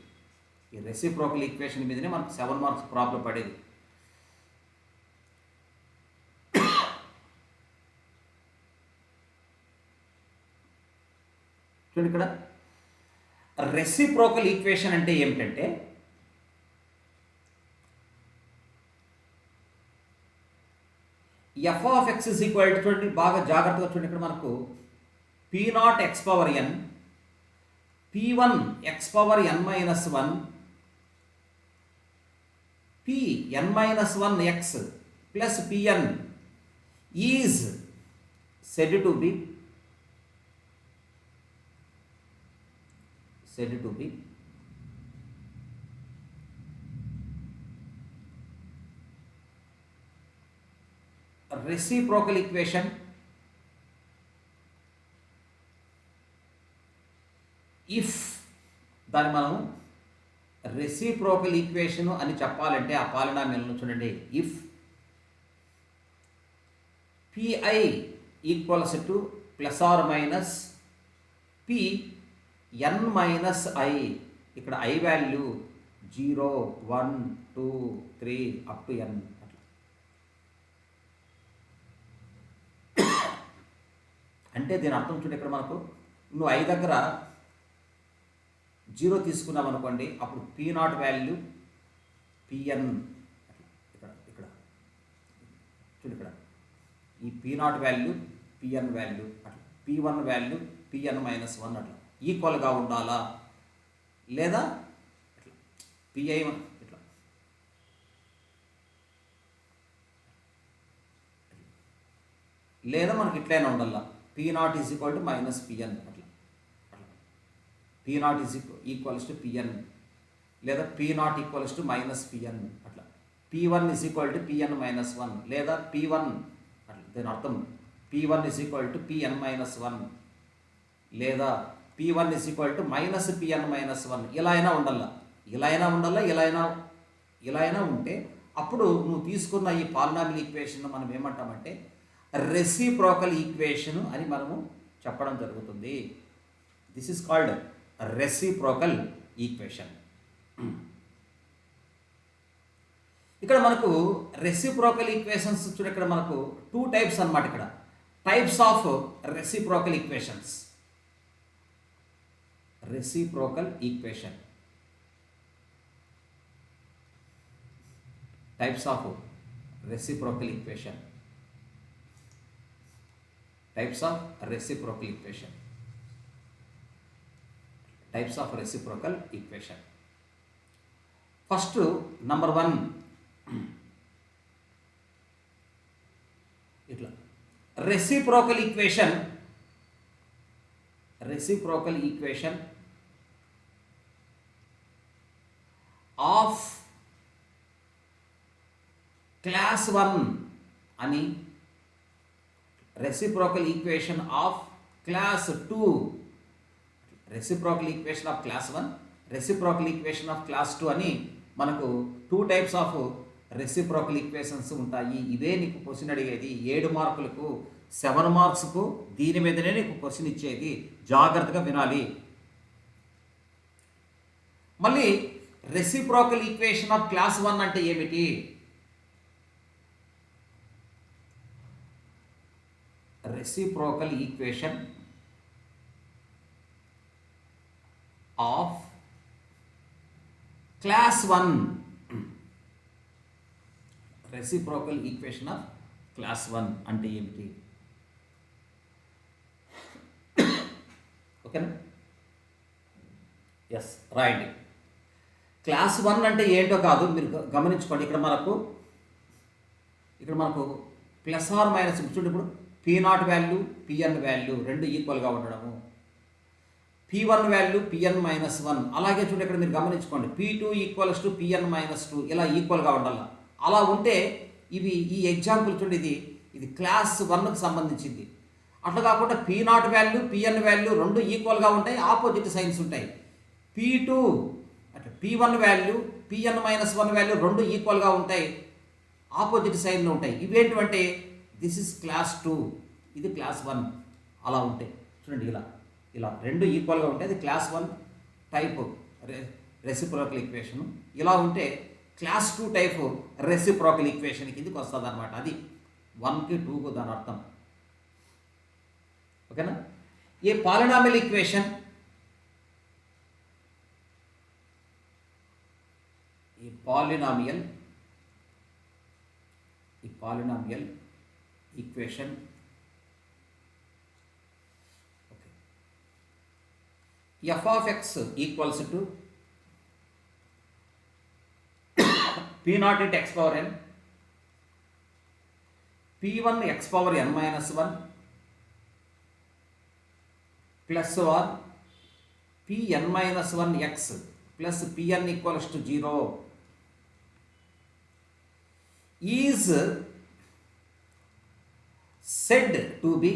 Speaker 1: ఈ రెసిప్రోకల్ ఈక్వేషన్ మీదనే మనకు 7 మార్క్స్ ప్రాబ్లం పడేది. చూడండి ఇక్కడ రెసిప్రోకల్ ఈక్వేషన్ అంటే ఏమిటంటే, f ఆఫ్ x చూడండి, బాగా జాగ్రత్తగా చూడండి. ఇక్కడ మనకు p0x⁴n, p1x⁴n - 1, pn-1x plus pn is said to be reciprocal equation if దాన్ని మనం రెసిప్రోకల్ ఈక్వేషన్ అని చెప్పాలంటే ఆ పాలినామియల్ను చూడండి. If pi equals to ± pn-i, ఇక్కడ i value 0, 1, 2, 3 up to n. అంటే దీని అర్థం చూడండి, ఇక్కడ మనకు నువ్వు i దగ్గర 0 తీసుకున్నాం అనుకోండి, అప్పుడు p0 వాల్యూ pn, ఇక్కడ ఇక్కడ చూడు, ఇక్కడ ఈ p0 వాల్యూ pn వాల్యూ అట్లా, p1 వాల్యూ pn-1 అట్లా ఈక్వల్గా ఉండాలా, లేదా ఇట్లా pi ఇట్లా లేదా మనకి ఇట్లయినా ఉండాలా, p0 = -pn అట్లా, p0 = pn లేదా p0 = -pn అట్లా, p1 = pn-1 లేదా p1 అట్లా. దీని అర్థం P1 is equal to Pn-1 లేదా P1 is equal to -Pn-1 ఇలా అయినా ఉండాలా, ఇలా అయినా ఉండాలా, ఇలా అయినా ఉంటే అప్పుడు నువ్వు తీసుకున్న ఈ పాలినామియల్ ఈక్వేషన్ మనం ఏమంటామంటే రెసిప్రోకల్ ఈక్వేషన్ అని మనము చెప్పడం జరుగుతుంది. This is called reciprocal equation. ఇక్కడ మనకు రెసిప్రోకల్ ఈక్వేషన్స్ చూడ, ఇక్కడ మనకు 2 టైప్స్ అన్నమాట. ఇక్కడ types of reciprocal equations. Reciprocal equation, types of reciprocal equation, types of reciprocal equation, types of reciprocal equation. First, number 1, itla reciprocal equation of class 1 అని, reciprocal equation of class 2, reciprocal equation of class 1, reciprocal equation of class 2 అని మనకు 2 types of reciprocal equations ఉంటాయి. ఇదే నీకు question అడిగేది 7 మార్కులకు, 7 మార్క్స్కు దీని మీదనే నీకు క్వశ్చన్ ఇచ్చేది. జాగ్రత్తగా వినాలి. మళ్ళీ రెసిప్రోకల్ ఈక్వేషన్ ఆఫ్ క్లాస్ 1 అంటే ఏమిటి? reciprocal equation of class 1, reciprocal equation of class 1 అంటే ఏమిటి? ఓకేనా? ఎస్, రాయండి. క్లాస్ 1 అంటే ఏంటో కాదు, మీరు గమనించుకోండి. ఇక్కడ మనకు ప్లస్ ఆర్ మైనస్ చూడండి. ఇప్పుడు P0 వాల్యూ, Pn వాల్యూ రెండు ఈక్వల్గా ఉండడము, P1 వాల్యూ Pn-1. అలాగే చూడండి, ఇక్కడ మీరు గమనించుకోండి, P2 ఈక్వల్స్ టు Pn-2 ఇలా ఈక్వల్గా ఉండాలి. అలా ఉంటే ఇవి ఈ ఎగ్జాంపుల్ చూడండి, ఇది క్లాస్ 1కు సంబంధించింది. అట్లా కాకుండా P0 వాల్యూ, Pn వాల్యూ రెండు ఈక్వల్గా ఉంటాయి, ఆపోజిట్ సైన్స్ ఉంటాయి. P2 అంటే P1 వాల్యూ, Pn-1 వాల్యూ రెండు ఈక్వల్గా ఉంటాయి, ఆపోజిట్ సైన్లో ఉంటాయి. ఇవేంటంటే దిస్ ఇస్ క్లాస్ 2, ఇది క్లాస్ 1 అలా ఉంటాయి. చూడండి, ఇలా రెండు ఈక్వల్గా ఉంటాయి. అది క్లాస్ 1 టైప్ రెసిప్రోకల్ ఈక్వేషన్. ఇలా ఉంటే క్లాస్ 2 టైప్ రెసిప్రోకల్ ఈక్వేషన్ కిందకి వస్తుంది అనమాట. అది 1కి 2కు దాని అర్థం. ఓకేనా? ఏ పాలినామియల్ ఈక్వేషన్, ఈ polynomial equation f of x equals to P0 into x power n, P1 x power n-1 plus or Pn-1 x plus Pn equals to 0 is said to be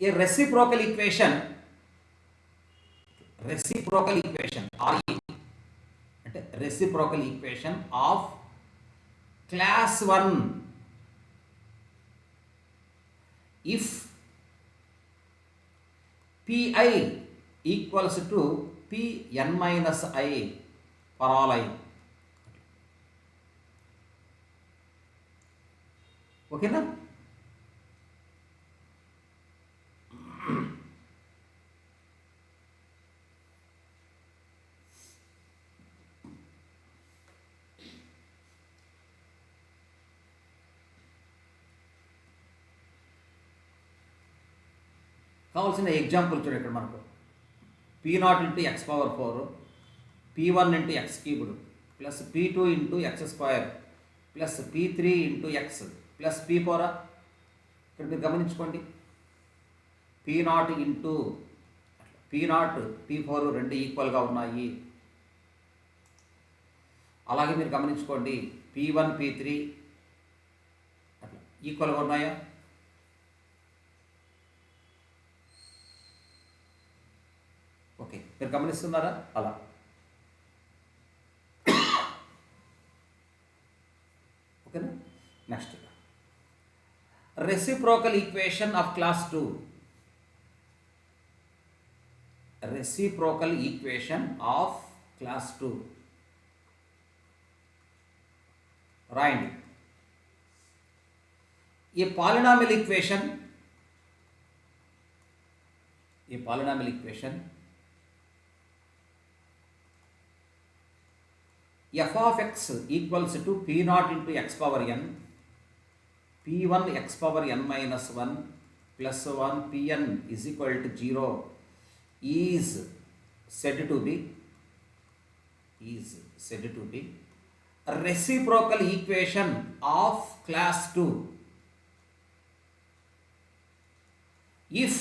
Speaker 1: a reciprocal equation RE అంటే reciprocal equation of class 1 if Pi equals to Pn-i for all I. ఓకేనా? కావాల్సిన example చూడండి. ఇక్కడ మనకు P0 into x power 4, P1 into x cubed plus P2 into x square plus P3 into x plus P4. ఇక్కడ మీరు గమనించుకోండి, P0 into P4 రెండు ఈక్వల్గా ఉన్నాయి. అలాగే మీరు గమనించుకోండి, P1 P3 ఈక్వల్గా ఉన్నాయా? ఓకే, మీరు గమనిస్తున్నారా? అలా ఓకేనా. Next reciprocal equation of class 2. Reciprocal equation of class 2 రాయండి. ये polynomial equation f of x equals to p naught into x power n, p1 x power n minus 1 plus 1 pn is equal to 0 is said to be a reciprocal equation of class 2 if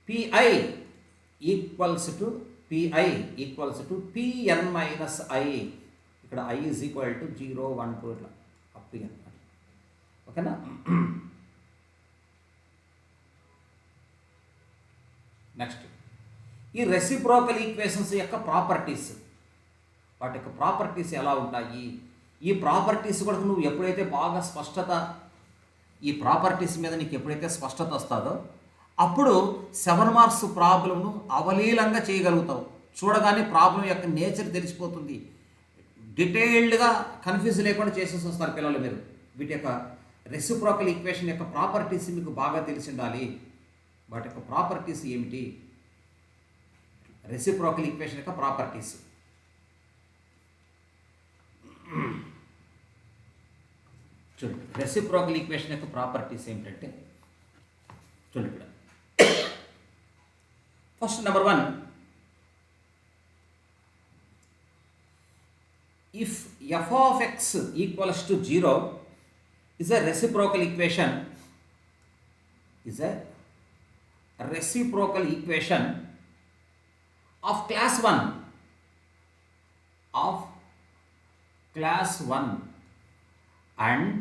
Speaker 1: pi equals to pn minus i. ఇక్కడ i is equal to 0 1 2 ఇట్లా up to n. ఓకేనా. Next ఈ reciprocal equations యొక్క properties, వాటి యొక్క properties ఎలా ఉంటాయి? ఈ ప్రాపర్టీస్ కూడా నువ్వు ఎప్పుడైతే బాగా స్పష్టత, ఈ ప్రాపర్టీస్ మీద నీకు ఎప్పుడైతే స్పష్టత వస్తుందో అప్పుడు 7 మార్క్స్ ప్రాబ్లంను అవలీలంగా చేయగలుగుతావు. చూడగానే ప్రాబ్లం యొక్క నేచర్ తెలిసిపోతుంది. డీటెయిల్డ్గా కన్ఫ్యూజ్ లేకుండా చేసేసి వస్తారు పిల్లలు మీరు. వీటి యొక్క రెసిప్రోకల్ ఈక్వేషన్ యొక్క ప్రాపర్టీస్ మీకు బాగా తెలిసి ఉండాలి. వాటి యొక్క ప్రాపర్టీస్ ఏమిటి? రెసిప్రోకల్ ఈక్వేషన్ యొక్క ప్రాపర్టీస్ చూడండి. రెసిప్రోకల్ ఈక్వేషన్ యొక్క ప్రాపర్టీస్ ఏమిటంటే చూడండి ఇక్కడ first number 1, if f of x equals to 0 is a reciprocal equation of class 1 and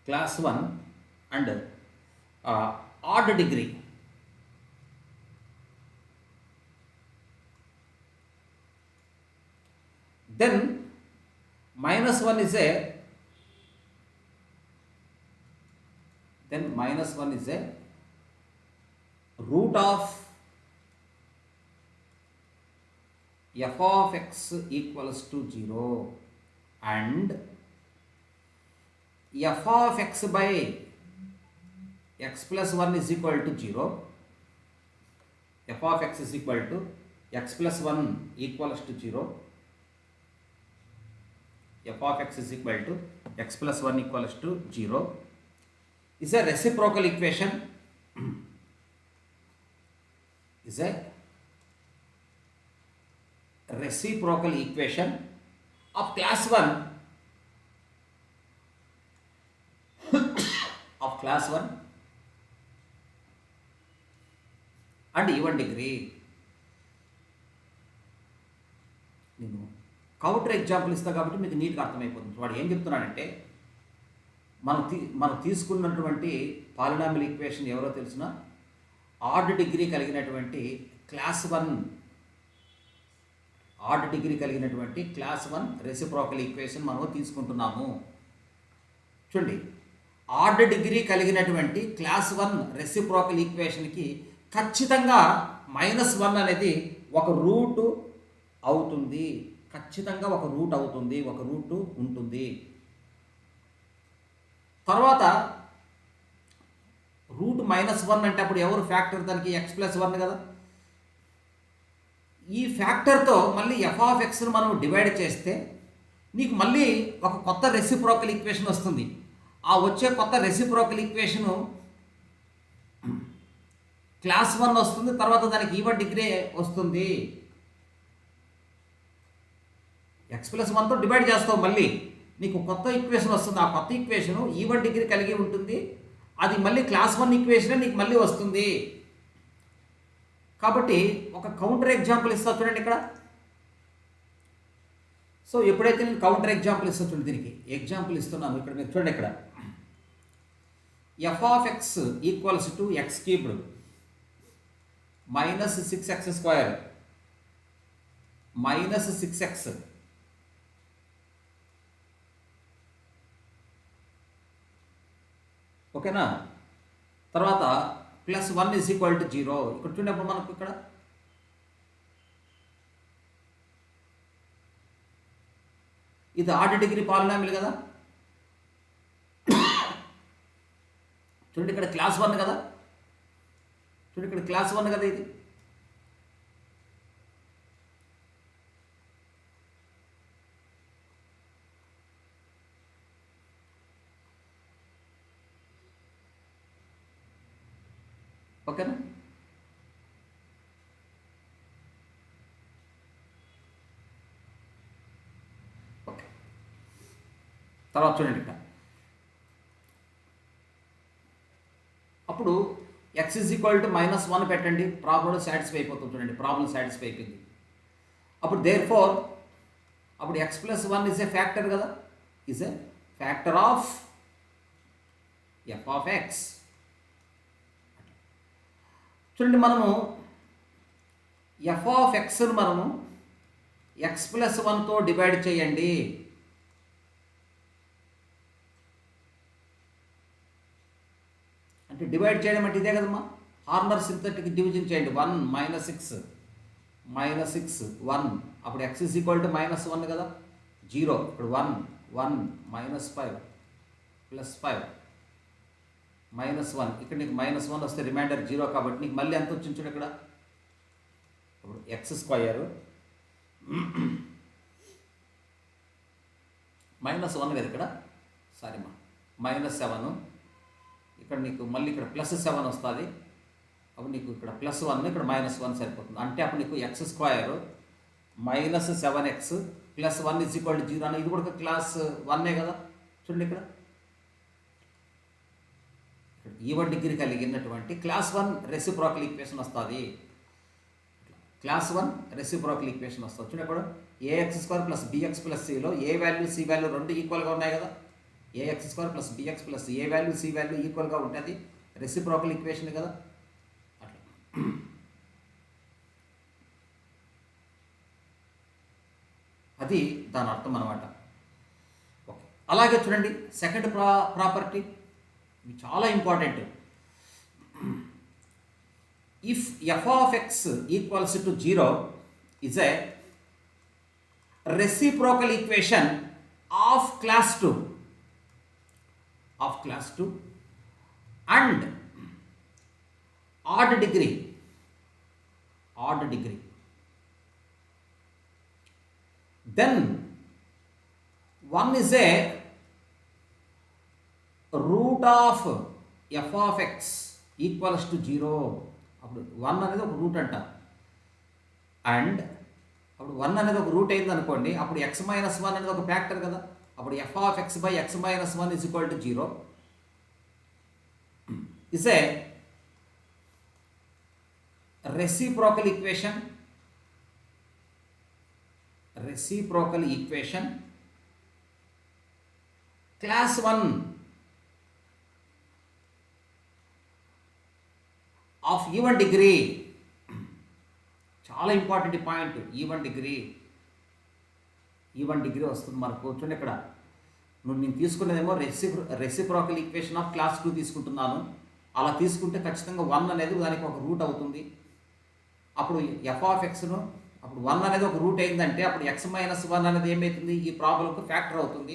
Speaker 1: class 1 and odd degree. Then minus 1 is a root of f of x equals to 0 and f of x by x plus 1 is equal to 0. f of x is equal to x plus 1 equals to 0. f of x is equal to x plus 1 equals to 0 is a reciprocal equation of class 1 and even degree. నేను counter example ఇస్తా కాబట్టి మీకు నీట్గా అర్థమైపోతుంది. వాడు ఏం చెప్తున్నాడంటే మనం తీసుకున్నటువంటి పాలినామియల్ ఈక్వేషన్ ఎవరో తెలిసిన ఆడ్ డిగ్రీ కలిగినటువంటి క్లాస్ 1 రెసిప్రోకల్ ఈక్వేషన్ మనం తీసుకుంటున్నాము. చూడండి, ఆడ్ డిగ్రీ కలిగినటువంటి క్లాస్ 1 రెసిప్రోకల్ ఈక్వేషన్కి ఖచ్చితంగా -1 అనేది ఒక రూట్ అవుతుంది. ఒక రూట్ ఉంటుంది. తర్వాత రూట్ -1 అంటే అప్పుడు ఎవరు ఫ్యాక్టర్ దానికి x ప్లస్ 1 కదా. ఈ ఫ్యాక్టర్తో మళ్ళీ f ఆఫ్ ఎక్స్ను మనం డివైడ్ చేస్తే నీకు మళ్ళీ ఒక కొత్త రెసిప్రోకల్ ఈక్వేషన్ వస్తుంది. ఆ వచ్చే కొత్త రెసిప్రోకల్ ఈక్వేషను క్లాస్ 1 వస్తుంది. తర్వాత దానికి ఈవెన్ డిగ్రీ వస్తుంది. x ప్లస్ 1తో డివైడ్ చేస్తావు, మళ్ళీ నీకు కొత్త ఈక్వేషన్ వస్తుంది. ఆ కొత్త ఈక్వేషను ఈవెన్ డిగ్రీ కలిగి ఉంటుంది. అది మళ్ళీ క్లాస్ 1 ఈక్వేషనే నీకు మళ్ళీ వస్తుంది. కాబట్టి ఒక కౌంటర్ ఎగ్జాంపుల్ ఇస్తా చూడండి ఇక్కడ. సో ఎప్పుడైతే నేను కౌంటర్ ఎగ్జాంపుల్ ఇస్తా చూడండి, దీనికి ఎగ్జాంపుల్ ఇస్తున్నాను ఇక్కడ మీరు చూడండి. ఇక్కడ f of x equals to X cubed minus 6x square minus 6x ఓకేనా. తర్వాత ప్లస్ 1 ఈజ్ ఈక్వల్ టు 0. ఇక్కడ చూడప్పుడు మనకు ఇక్కడ ఇది ఆర్డర్ డిగ్రీ పాలినామిల్ కదా. చూడండి ఇక్కడ క్లాస్ 1 కదా, చూడండి ఇక్కడ క్లాస్ 1 కదా ఇది. ఓకేనా. ఓకే, తర్వాత చూడండి ఇక్కడ అప్పుడు x ఈజ్ ఈక్వల్ టు -1 పెట్టండి, ప్రాబ్లం సాటిస్ఫై అయిపోతుంది. చూడండి ప్రాబ్లం సాటిస్ఫై అయిపోయింది. అప్పుడు దేర్ ఫోర్ అప్పుడు x+1 ఈజ్ ఏ ఫ్యాక్టర్ కదా, is a factor of f of x. చూడండి మనము f ఆఫ్ xను మనము x+1తో డివైడ్ చేయండి. అంటే డివైడ్ చేయడం అంటే ఇదే కదమ్మా, హార్మర్ సింథటిక్ డివిజన్ చేయండి. 1 -6 1 అప్పుడు x ఈజ్ ఈక్వల్ టు -1 కదా, 0 ఇప్పుడు 1 -5 +5 -1 ఇక్కడ నీకు -1 వస్తే రిమైండర్ 0 కాబట్టి నీకు మళ్ళీ ఎంత వచ్చింది చూడు ఇక్కడ. ఇప్పుడు x² -1 కదా ఇక్కడ, సారీ మా -7 ఇక్కడ నీకు మళ్ళీ ఇక్కడ +7 వస్తుంది. అప్పుడు నీకు ఇక్కడ +1 ఇక్కడ -1 సరిపోతుంది. అంటే అప్పుడు నీకు x² -7x +1 is equal to 0 అని, ఇది కూడా క్లాస్ 1 కదా. చూడండి ఇక్కడ ఈవెన్ డిగ్రీ కలిగినటువంటి క్లాస్ 1 రెసిప్రోకల్ ఈక్వేషన్ వస్తుంది. క్లాస్ 1 రెసిప్రోకల్ ఈక్వేషన్ వస్తుంది. చూడండి అప్పుడు ax² + bx + cలో ఏ వాల్యూ సి వాల్యూ రెండు ఈక్వల్గా ఉన్నాయి కదా. ax² + bx + ఏ వాల్యూ సి వాల్యూ ఈక్వల్గా ఉంటుంది, రెసిప్రోకల్ ఈక్వేషన్ కదా. అట్లా అది దాని అర్థం అన్నమాట. ఓకే, అలాగే చూడండి సెకండ్ ప్రాపర్టీ, ఇది చాలా important. If f of x equals to 0 is a reciprocal equation of class 2 and odd degree then 1 is a root of f of x equals to 0. అప్పుడు 1 అనేది ఒక రూట్ అంట, అండ్ అప్పుడు 1 అనేది ఒక రూట్ అయింది అనుకోండి, అప్పుడు x-1 అనేది ఒక ఫ్యాక్టర్ కదా. అప్పుడు f of x by x-1 is equal to 0 is a reciprocal equation class 1 of even degree. చాలా ఇంపార్టెంట్ పాయింట్, ఈవెన్ డిగ్రీ వస్తుంది మనకు. చూడండి ఇక్కడ నేను తీసుకునేదేమో రెసిప్రోకల్ ఈక్వేషన్ ఆఫ్ క్లాస్ 2 తీసుకుంటున్నాను. అలా తీసుకుంటే ఖచ్చితంగా 1 అనేది దానికి ఒక రూట్ అవుతుంది. అప్పుడు f ఆఫ్ xను అప్పుడు 1 అనేది ఒక రూట్ అయిందంటే అప్పుడు x-1 అనేది ఏమవుతుంది, ఈ ప్రాబ్లంకు ఫ్యాక్టర్ అవుతుంది.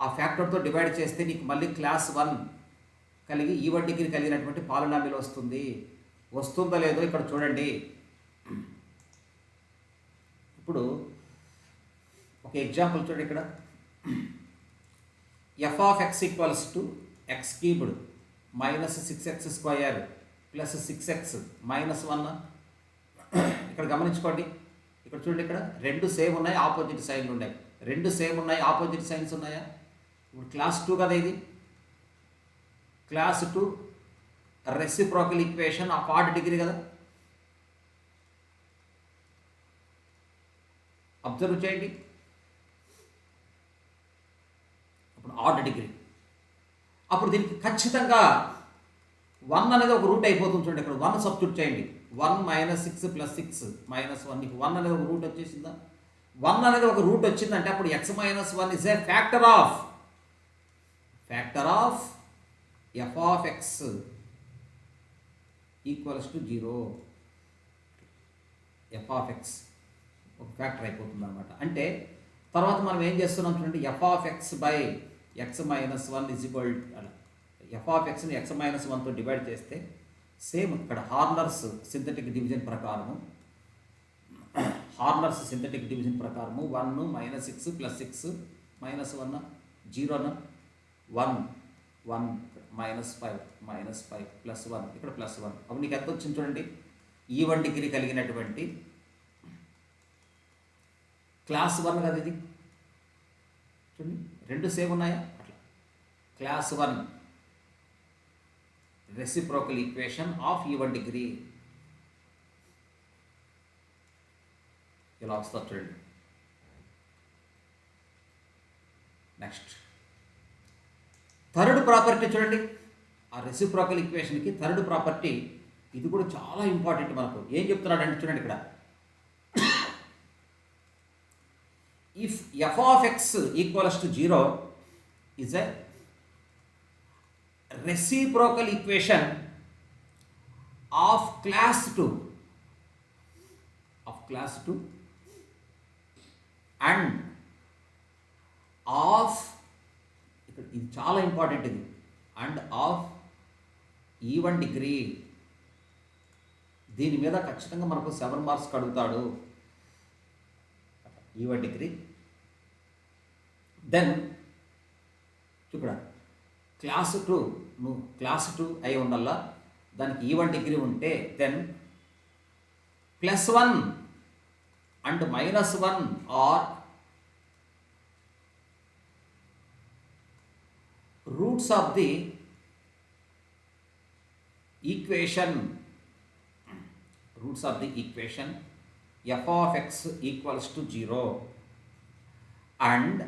Speaker 1: ఆ ఫ్యాక్టర్తో డివైడ్ చేస్తే నీకు మళ్ళీ క్లాస్ 1 కలిగి ఈవెన్ డిగ్రీ కలిగినటువంటి పాలినామిల్ వస్తుంది. వస్తుందో లేదో ఇక్కడ చూడండి. ఇప్పుడు ఒక ఎగ్జాంపుల్ చూడండి ఇక్కడ. f of x equals to x³ -6x² + 6x -1. ఇక్కడ గమనించుకోండి, ఇక్కడ చూడండి, ఇక్కడ రెండు సేమ్ ఉన్నాయి, ఆపోజిట్ సైన్లు ఉన్నాయి. రెండు సేమ్ ఉన్నాయి, ఆపోజిట్ సైన్స్ ఉన్నాయా? ఇప్పుడు క్లాస్ 2 కదా ఇది. Class 2 reciprocal equation of odd degree కదా. అబ్జర్వ్ చేయండి, అప్పుడు ఆడ్ డిగ్రీ. అప్పుడు దీనికి ఖచ్చితంగా 1 అనేది ఒక రూట్ అయిపోతుంది. చూడండి, ఇక్కడ 1 సబ్స్టిట్యూట్ చేయండి. 1 - 6 + 6 -1, నీకు 1 అనేది ఒక రూట్ వచ్చేసిందా? 1 అనేది ఒక రూట్ వచ్చిందంటే అప్పుడు x - 1 is a factor of f of x equals to 0. f of x ఒక ఫ్యాక్టర్ అయిపోతుంది అనమాట. అంటే తర్వాత మనం ఏం చేస్తున్నాం చూడండి, f of x by x - 1 is equal f of xని x - 1తో డివైడ్ చేస్తే సేమ్ ఇక్కడ హార్నర్స్ సింథటిక్ డివిజన్ ప్రకారము 1 - 6 + 6 -1 0 1 1 -5 +1 ఇక్కడ +1. అప్పుడు నీకు ఎంత వచ్చింది చూడండి, ఈవన్ డిగ్రీ కలిగినటువంటి క్లాస్ 1 కదా ఇది. చూడండి, 2 సేమ్ ఉన్నాయా? అట్లా class 1 reciprocal equation of even degree ఇలా వస్తుంది చూడండి. నెక్స్ట్ థర్డ్ ప్రాపర్టీ చూడండి, ఆ రెసిప్రోకల్ ఈక్వేషన్కి థర్డ్ ప్రాపర్టీ, ఇది కూడా చాలా ఇంపార్టెంట్ మనకు. ఏం చెప్తున్నాడంటే చూడండి ఇక్కడ, if f of x equals to 0 is a reciprocal equation of class 2 and of, ఇక్కడ ఇది చాలా ఇంపార్టెంట్ ఇది, అండ్ ఆఫ్ ఈవన్ డిగ్రీ. దీని మీద ఖచ్చితంగా మనకు 7 మార్క్స్ అడుగుతాడు, ఈవన్ డిగ్రీ. దెన్ ఇక్కడ క్లాస్ 2 అయి ఉండాలా, దానికి ఈవన్ డిగ్రీ ఉంటే then +1 and -1 are roots of the equation f of x equals to 0 and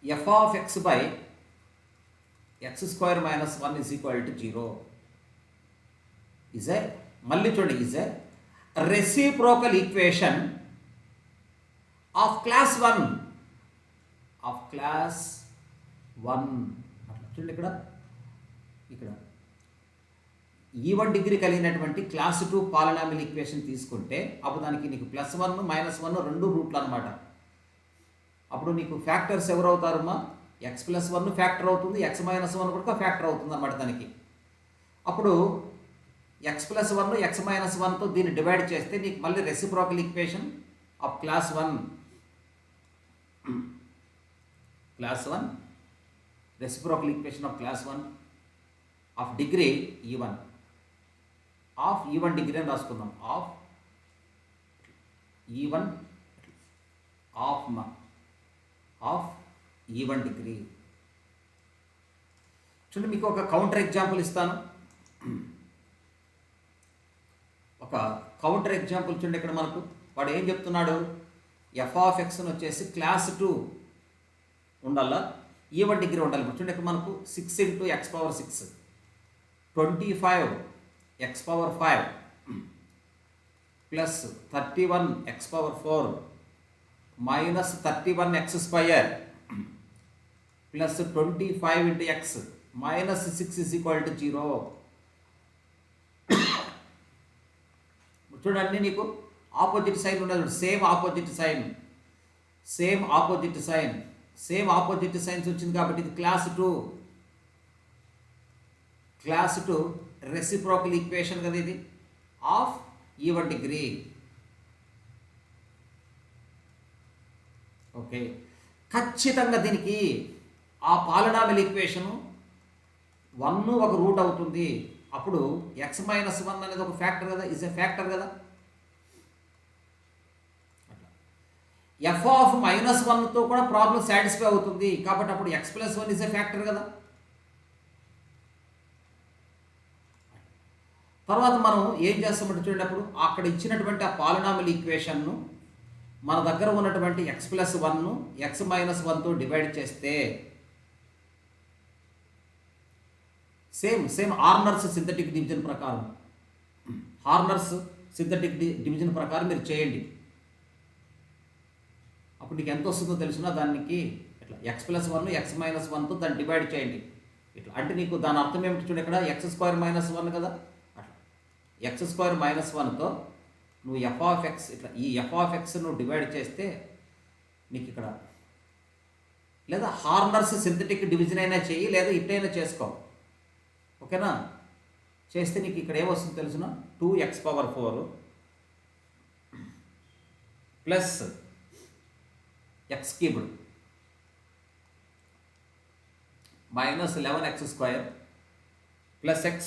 Speaker 1: f of x by x² - 1 is equal to 0 is a, మళ్ళీ చూడండి, is a reciprocal equation of class 1 చూడండి. ఇక్కడ even degree కలిగినటువంటి class 2 polynomial equation తీసుకుంటే అప్పుడు దానికి నీకు +1 -1 రెండు రూట్లు అనమాట. అప్పుడు నీకు ఫ్యాక్టర్స్ ఎవరు అవుతారమ్మా, x + 1 ఫ్యాక్టర్ అవుతుంది, x - 1 కూడా ఫ్యాక్టర్ అవుతుంది అనమాట దానికి. అప్పుడు x + 1 x - 1తో దీన్ని డివైడ్ చేస్తే నీకు మళ్ళీ reciprocal equation of class 1 reciprocal equation of class 1 of degree even degree అని రాసుకుందాం. Of even degree. చూడండి, మీకు ఒక కౌంటర్ ఎగ్జాంపుల్ ఇస్తాను. చూడండి, ఇక్కడ మనకు వాడు ఏం చెప్తున్నాడు, f of x వచ్చేసి క్లాస్ 2 ఉండాలా, ఈవన్ డిగ్రీ ఉండాలి. చూడండి, ఇక్కడ మనకు 6 × x⁴ 25 x⁴ plus 31 x⁴ minus 31 x² plus 25 × x minus 6 is equal to 0. చూడండి, నీకు ఆపోజిట్ సైన్ ఉండదు, సేమ్ ఆపోజిట్ సైన్స్ వచ్చింది కాబట్టి ఇది క్లాస్ 2 రెసిప్రోకల్ ఈక్వేషన్ కదా ఇది ఆఫ్ ఈవన్ డిగ్రీ. ఓకే, ఖచ్చితంగా దీనికి ఆ పాలినామియల్ ఈక్వేషను 1 ఒక రూట్ అవుతుంది. అప్పుడు x - 1 అనేది ఒక ఫ్యాక్టర్ కదా, ఇస్ ఏ ఫ్యాక్టర్ కదా. ఎఫ్ ఆఫ్ -1తో కూడా ప్రాబ్లం సాటిస్ఫై అవుతుంది. కాబట్టి అప్పుడు x+1 ఇస్ ఏ ఫ్యాక్టర్ కదా. తర్వాత మనం ఏం చేస్తామంటే చూడేటప్పుడు అక్కడ ఇచ్చినటువంటి ఆ పాలినామియల్ ఈక్వేషన్ను మన దగ్గర ఉన్నటువంటి x+1ను x-1తో డివైడ్ చేస్తే సేమ్ హార్నర్స్ సింథటిక్ డివిజన్ ప్రకారం డివిజన్ ప్రకారం మీరు చేయండి. అప్పుడు నీకు ఎంత వస్తుందో తెలిసినా దానికి ఇట్లా x+1 x-1తో దాన్ని డివైడ్ చేయండి. ఇట్లా అంటే నీకు దాని అర్థం ఏమిటి చూడండి, ఇక్కడ x² - 1 కదా, అట్లా x² - 1తో నువ్వు f(x) ఇట్లా ఈ f(x) నువ్వు డివైడ్ చేస్తే నీకు ఇక్కడ లేదా హార్నర్స్ సింథటిక్ డివిజన్ అయినా చెయ్యి, లేదా ఇట్టైనా చేసుకో. ఓకేనా? చేస్తే నీకు ఇక్కడ ఏమొస్తుంది తెలిసిన 2x⁴ plus x³ -11x² plus x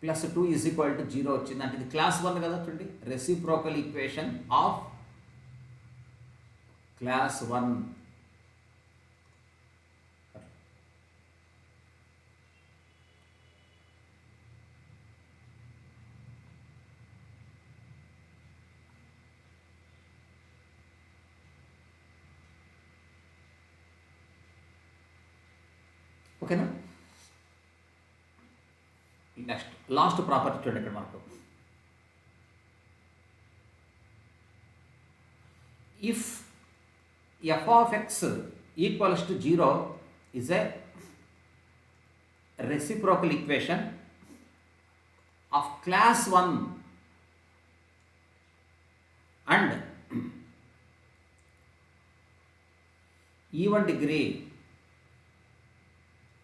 Speaker 1: plus 2 is equal to 0 వచ్చింది. అంటే ఇది క్లాస్ 1 కదా. చూడండి, రెసిప్రోకల్ ఈక్వేషన్ ఆఫ్ క్లాస్ 1. ఓకేనా? నెక్స్ట్ లాస్ట్ ప్రాపర్టీ చూడండి ఇక్కడ మనకు. If f(x) = 0 is a reciprocal equation of class 1 and even degree,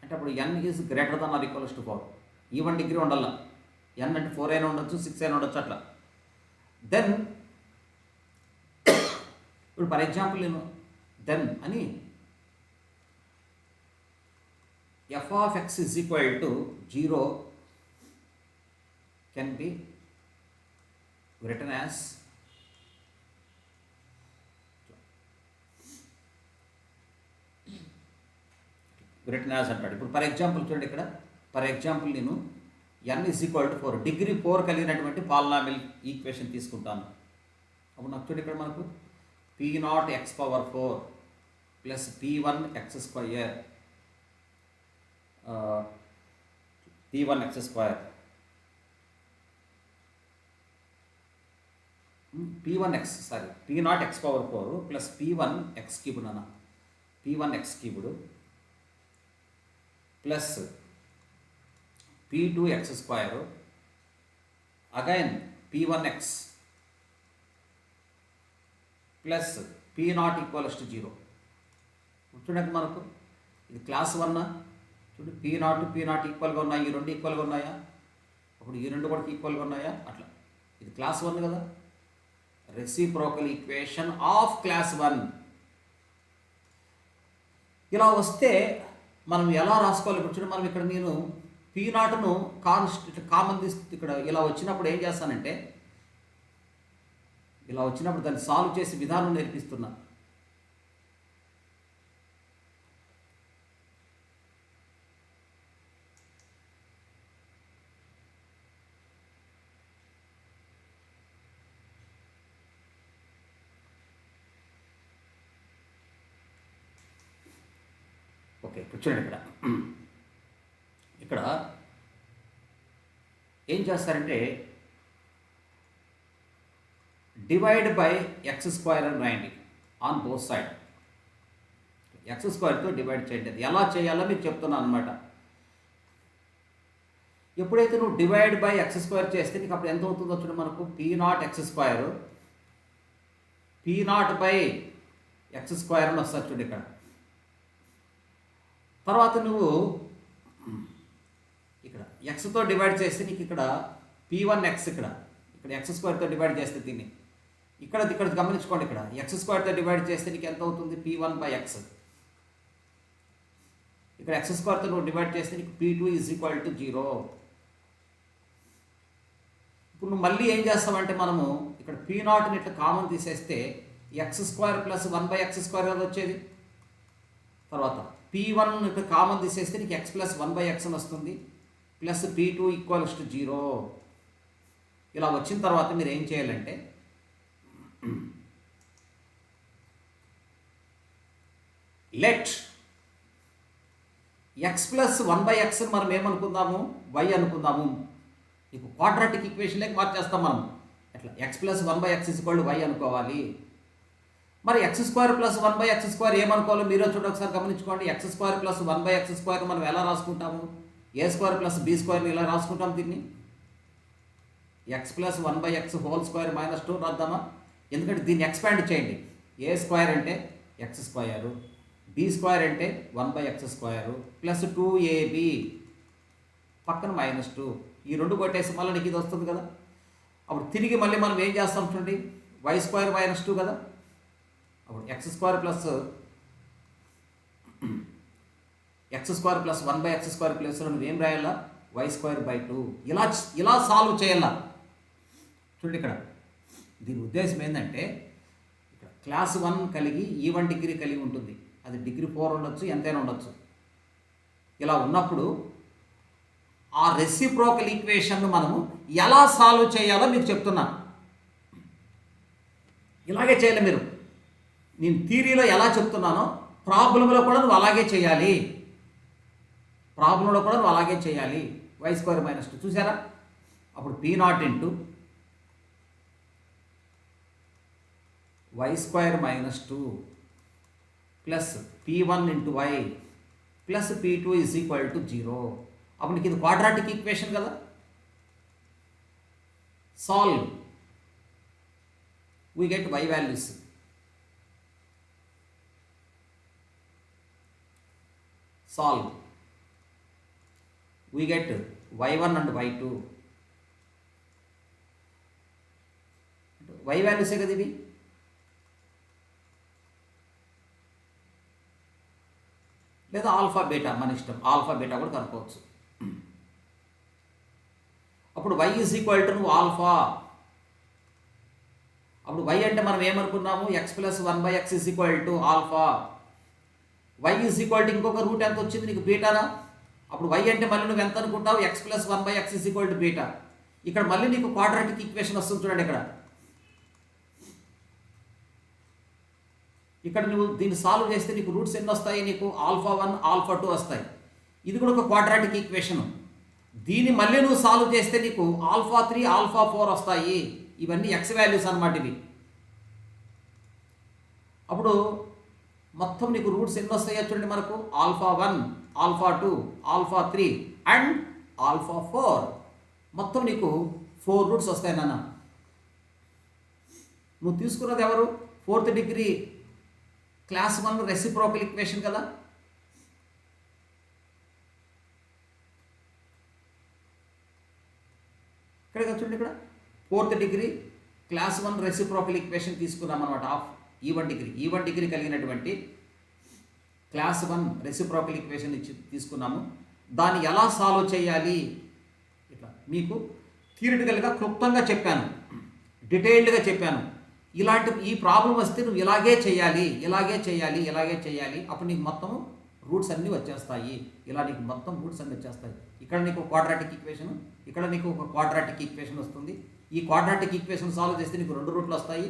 Speaker 1: అంటే అప్పుడు n is greater than are equals to 4. Even degree ఉండాల. n అంటే 4 అయినా ఉండొచ్చు, 6 అయినా ఉండొచ్చు అట్లా. దెన్ ఇప్పుడు ఫర్ ఎగ్జాంపుల్ నేను దెన్ అని f(x) = 0 can be written as అంటాడు. ఇప్పుడు ఫర్ ఎగ్జాంపుల్ చూడండి, ఇక్కడ ఫర్ ఎగ్జాంపుల్ నేను n = 4 డిగ్రీ 4 కలిగినటువంటి పాలినామియల్ ఈక్వేషన్ తీసుకుంటాను. అప్పుడు నాకు చూడండి, ఇక్కడ మనకు p0x⁴ plus p1x² p0x⁴ plus p1x³ నాన్న p1x³ plus p2x² again p1x plus p0 = 0. చూడండి మనకు ఇది క్లాస్ 1. చూడండి, p0 ఈక్వల్గా ఉన్నాయి, ఈ రెండు ఈక్వల్గా ఉన్నాయా, అప్పుడు ఈ రెండు కూడా ఈక్వల్గా ఉన్నాయా, అట్లా ఇది క్లాస్ 1 కదా. Reciprocal equation of class 1. ఇలా వస్తే మనం ఎలా రాసుకోవాలి? ఇప్పుడు చూడండి, మనం ఇక్కడ నేను p0ను కామన్ ఇక్కడ ఇలా వచ్చినప్పుడు ఏం చేస్తానంటే, ఇలా వచ్చినప్పుడు దాన్ని సాల్వ్ చేసి విధానం నేర్పిస్తున్నా. ఓకే, ఇప్పుడు చూడండి, ఇక్కడ ఏం చేస్తారంటే డివైడ్ బై x² అని రాయండి ఆన్ బోత్ సైడ్. x² తో డివైడ్ చేయండి. అది ఎలా చేయాలో మీకు చెప్తున్నాను అనమాట. ఎప్పుడైతే నువ్వు డివైడ్ బై x² చేస్తే నీకు అప్పుడు ఎంత అవుతుందో చూడండి, మనకు p0x² p0/x² అని వస్తుంది చూడండి ఇక్కడ. తర్వాత నువ్వు ఇక్కడ xతో డివైడ్ చేస్తే నీకు ఇక్కడ p1x ఇక్కడ x²తో డివైడ్ చేస్తే దీన్ని ఇక్కడ గమనించుకోండి, ఇక్కడ x²తో డివైడ్ చేస్తే నీకు ఎంత అవుతుంది? p1/x. ఇక్కడ x² నువ్వు డివైడ్ చేస్తే నీకు p2 = 0. ఇప్పుడు నువ్వు మళ్ళీ ఏం చేస్తావంటే మనము ఇక్కడ P0ని ఇట్లా కామన్ తీసేస్తే x² ప్లస్ 1/x² అది వచ్చేది. తర్వాత P1 ఇట్లా కామన్ తీసేస్తే నీకు x ప్లస్ 1/x అని వస్తుంది. Plus P2 equals to 0. ఇలా వచ్చిన తర్వాత మీరు ఏం చేయాలంటే లెట్ x ప్లస్ 1/x మనం ఏమనుకుందాము, y అనుకుందాము. మీకు క్వాడ్రాటిక్ ఈక్వేషన్లోకి మార్చేస్తాం మనం. ఎట్లా x ప్లస్ 1/x y అనుకోవాలి. మరి x² ప్లస్ 1/x² ఏమనుకోవాలో మీరే చూడండి, ఒకసారి గమనించుకోండి. x² ప్లస్ 1/x² మనం ఎలా రాసుకుంటాము, a² ప్లస్ b² ఇలా రాసుకుంటాం. దీన్ని x ప్లస్ 1/x² మైనస్ 2 రాద్దామా? ఎందుకంటే దీన్ని ఎక్స్పాండ్ చేయండి. a² అంటే x², b² అంటే 1/x² ప్లస్ 2ab పక్కన -2. ఈ రెండు కొట్టేసి మళ్ళీ నీకు ఇది వస్తుంది కదా. అప్పుడు తిరిగి మళ్ళీ మనం ఏం చేస్తాం చూడండి, y² -2 కదా. అప్పుడు x² ప్లస్ 1/x² ప్లస్లో నువ్వు ఏం రాయాలా, y²/2. ఇలా సాల్వ్ చేయాలా. చూడండి ఇక్కడ దీని ఉద్దేశం ఏంటంటే ఇక్కడ క్లాస్ 1 కలిగి E1 డిగ్రీ కలిగి ఉంటుంది. అది డిగ్రీ 4 ఉండొచ్చు, ఎంతైనా ఉండొచ్చు. ఇలా ఉన్నప్పుడు ఆ రెసిప్రోకల్ ఈక్వేషన్ను మనము ఎలా సాల్వ్ చేయాలో మీకు చెప్తున్నా. ఇలాగే చేయాలి మీరు. నేను థియరీలో ఎలా చెప్తున్నానో ప్రాబ్లంలో కూడా నువ్వు అలాగే చేయాలి. y² -2 చూసారా. అప్పుడు P0 into y² -2 plus P1 into y plus P2 is equal to 0. అప్పుడు నీకు ఇది క్వాడ్రాటిక్ ఈక్వేషన్ కదా. Solve, we get y values. Solve, we get y1 and y2. y వాల్యూసే కదా ఇవి. లేదా ఆల్ఫా బీటా మన ఇష్టం, ఆల్ఫా బీటా కూడా కనుక్కోవచ్చు. అప్పుడు y is equal to alpha. అప్పుడు y అంటే మనం ఏమనుకున్నాము, x plus 1/x is equal to alpha. y is equal to ఇంకొక రూట్ ఎంత వచ్చింది నీకు, బీటానా. అప్పుడు y అంటే మళ్ళీ నువ్వు ఎంత అనుకుంటావు, x plus 1/x is equal to beta. ఇక్కడ మళ్ళీ నీకు క్వాడ్రాటిక్ ఈక్వేషన్ వస్తుంది చూడండి. ఇక్కడ నువ్వు దీన్ని సాల్వ్ చేస్తే నీకు రూట్స్ ఎన్ని వస్తాయి, నీకు α1 α2 వస్తాయి. ఇది కూడా ఒక క్వాడ్రాటిక్ ఈక్వేషన్. దీన్ని మళ్ళీ నువ్వు సాల్వ్ చేస్తే నీకు α3 α4 వస్తాయి. ఇవన్నీ x వాల్యూస్ అన్నమాట ఇవి. అప్పుడు మొత్తం నీకు రూట్స్ ఎన్ని వస్తాయో చూడండి మనకు, α1 α2 α3 అండ్ α4. మొత్తం నీకు 4 రూట్స్ వస్తాయి నాన్న. నువ్వు తీసుకున్నది ఎవరు, 4th degree class 1 reciprocal equation కదా. ఇక్కడ చూడండి, ఇక్కడ 4th degree class 1 reciprocal equation తీసుకున్నాం అనమాట. ఆఫ్ E1 డిగ్రీ కలిగినటువంటి క్లాస్ 1 రెసిప్రోకల్ ఈక్వేషన్ తీసుకున్నాము. దాన్ని ఎలా సాల్వ్ చేయాలి ఇట్లా మీకు థియరిటికల్గా క్లుప్తంగా చెప్పాను, డీటెయిల్డ్గా చెప్పాను. ఈ ప్రాబ్లం వస్తే నువ్వు ఇలాగే చేయాలి. అప్పుడు నీకు మొత్తం రూట్స్ అన్నీ వచ్చేస్తాయి. నీకు మొత్తం రూట్స్ అన్నీ వచ్చేస్తాయి. ఇక్కడ నీకు క్వాడ్రాటిక్ ఈక్వేషన్, ఇక్కడ నీకు ఒక క్వాడ్రాటిక్ ఈక్వేషన్ వస్తుంది. ఈ క్వాడ్రాటిక్ ఈక్వేషన్ సాల్వ్ చేస్తే నీకు 2 రూట్లు వస్తాయి.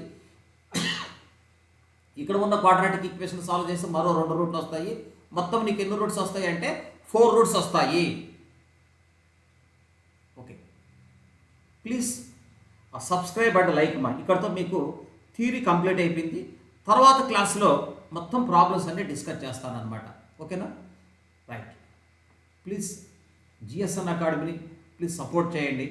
Speaker 1: ఇక్కడ ఉన్న క్వాడ్రాటిక్ ఈక్వేషన్ సాల్వ్ చేస్తే మరో 2 రూట్లు వస్తాయి. మొత్తం నీకు ఎన్ని రూట్స్ వస్తాయి అంటే 4 రూట్స్ వస్తాయి. Okay, please subscribe and like మా. ఇక్కడతో మీకు థియరీ కంప్లీట్ అయిపోయింది. తర్వాత క్లాస్లో మొత్తం ప్రాబ్లమ్స్ అన్నీ డిస్కస్ చేస్తానన్నమాట. ఓకేనా, రైట్. ప్లీజ్ GSN అకాడమీని ప్లీజ్ సపోర్ట్ చేయండి.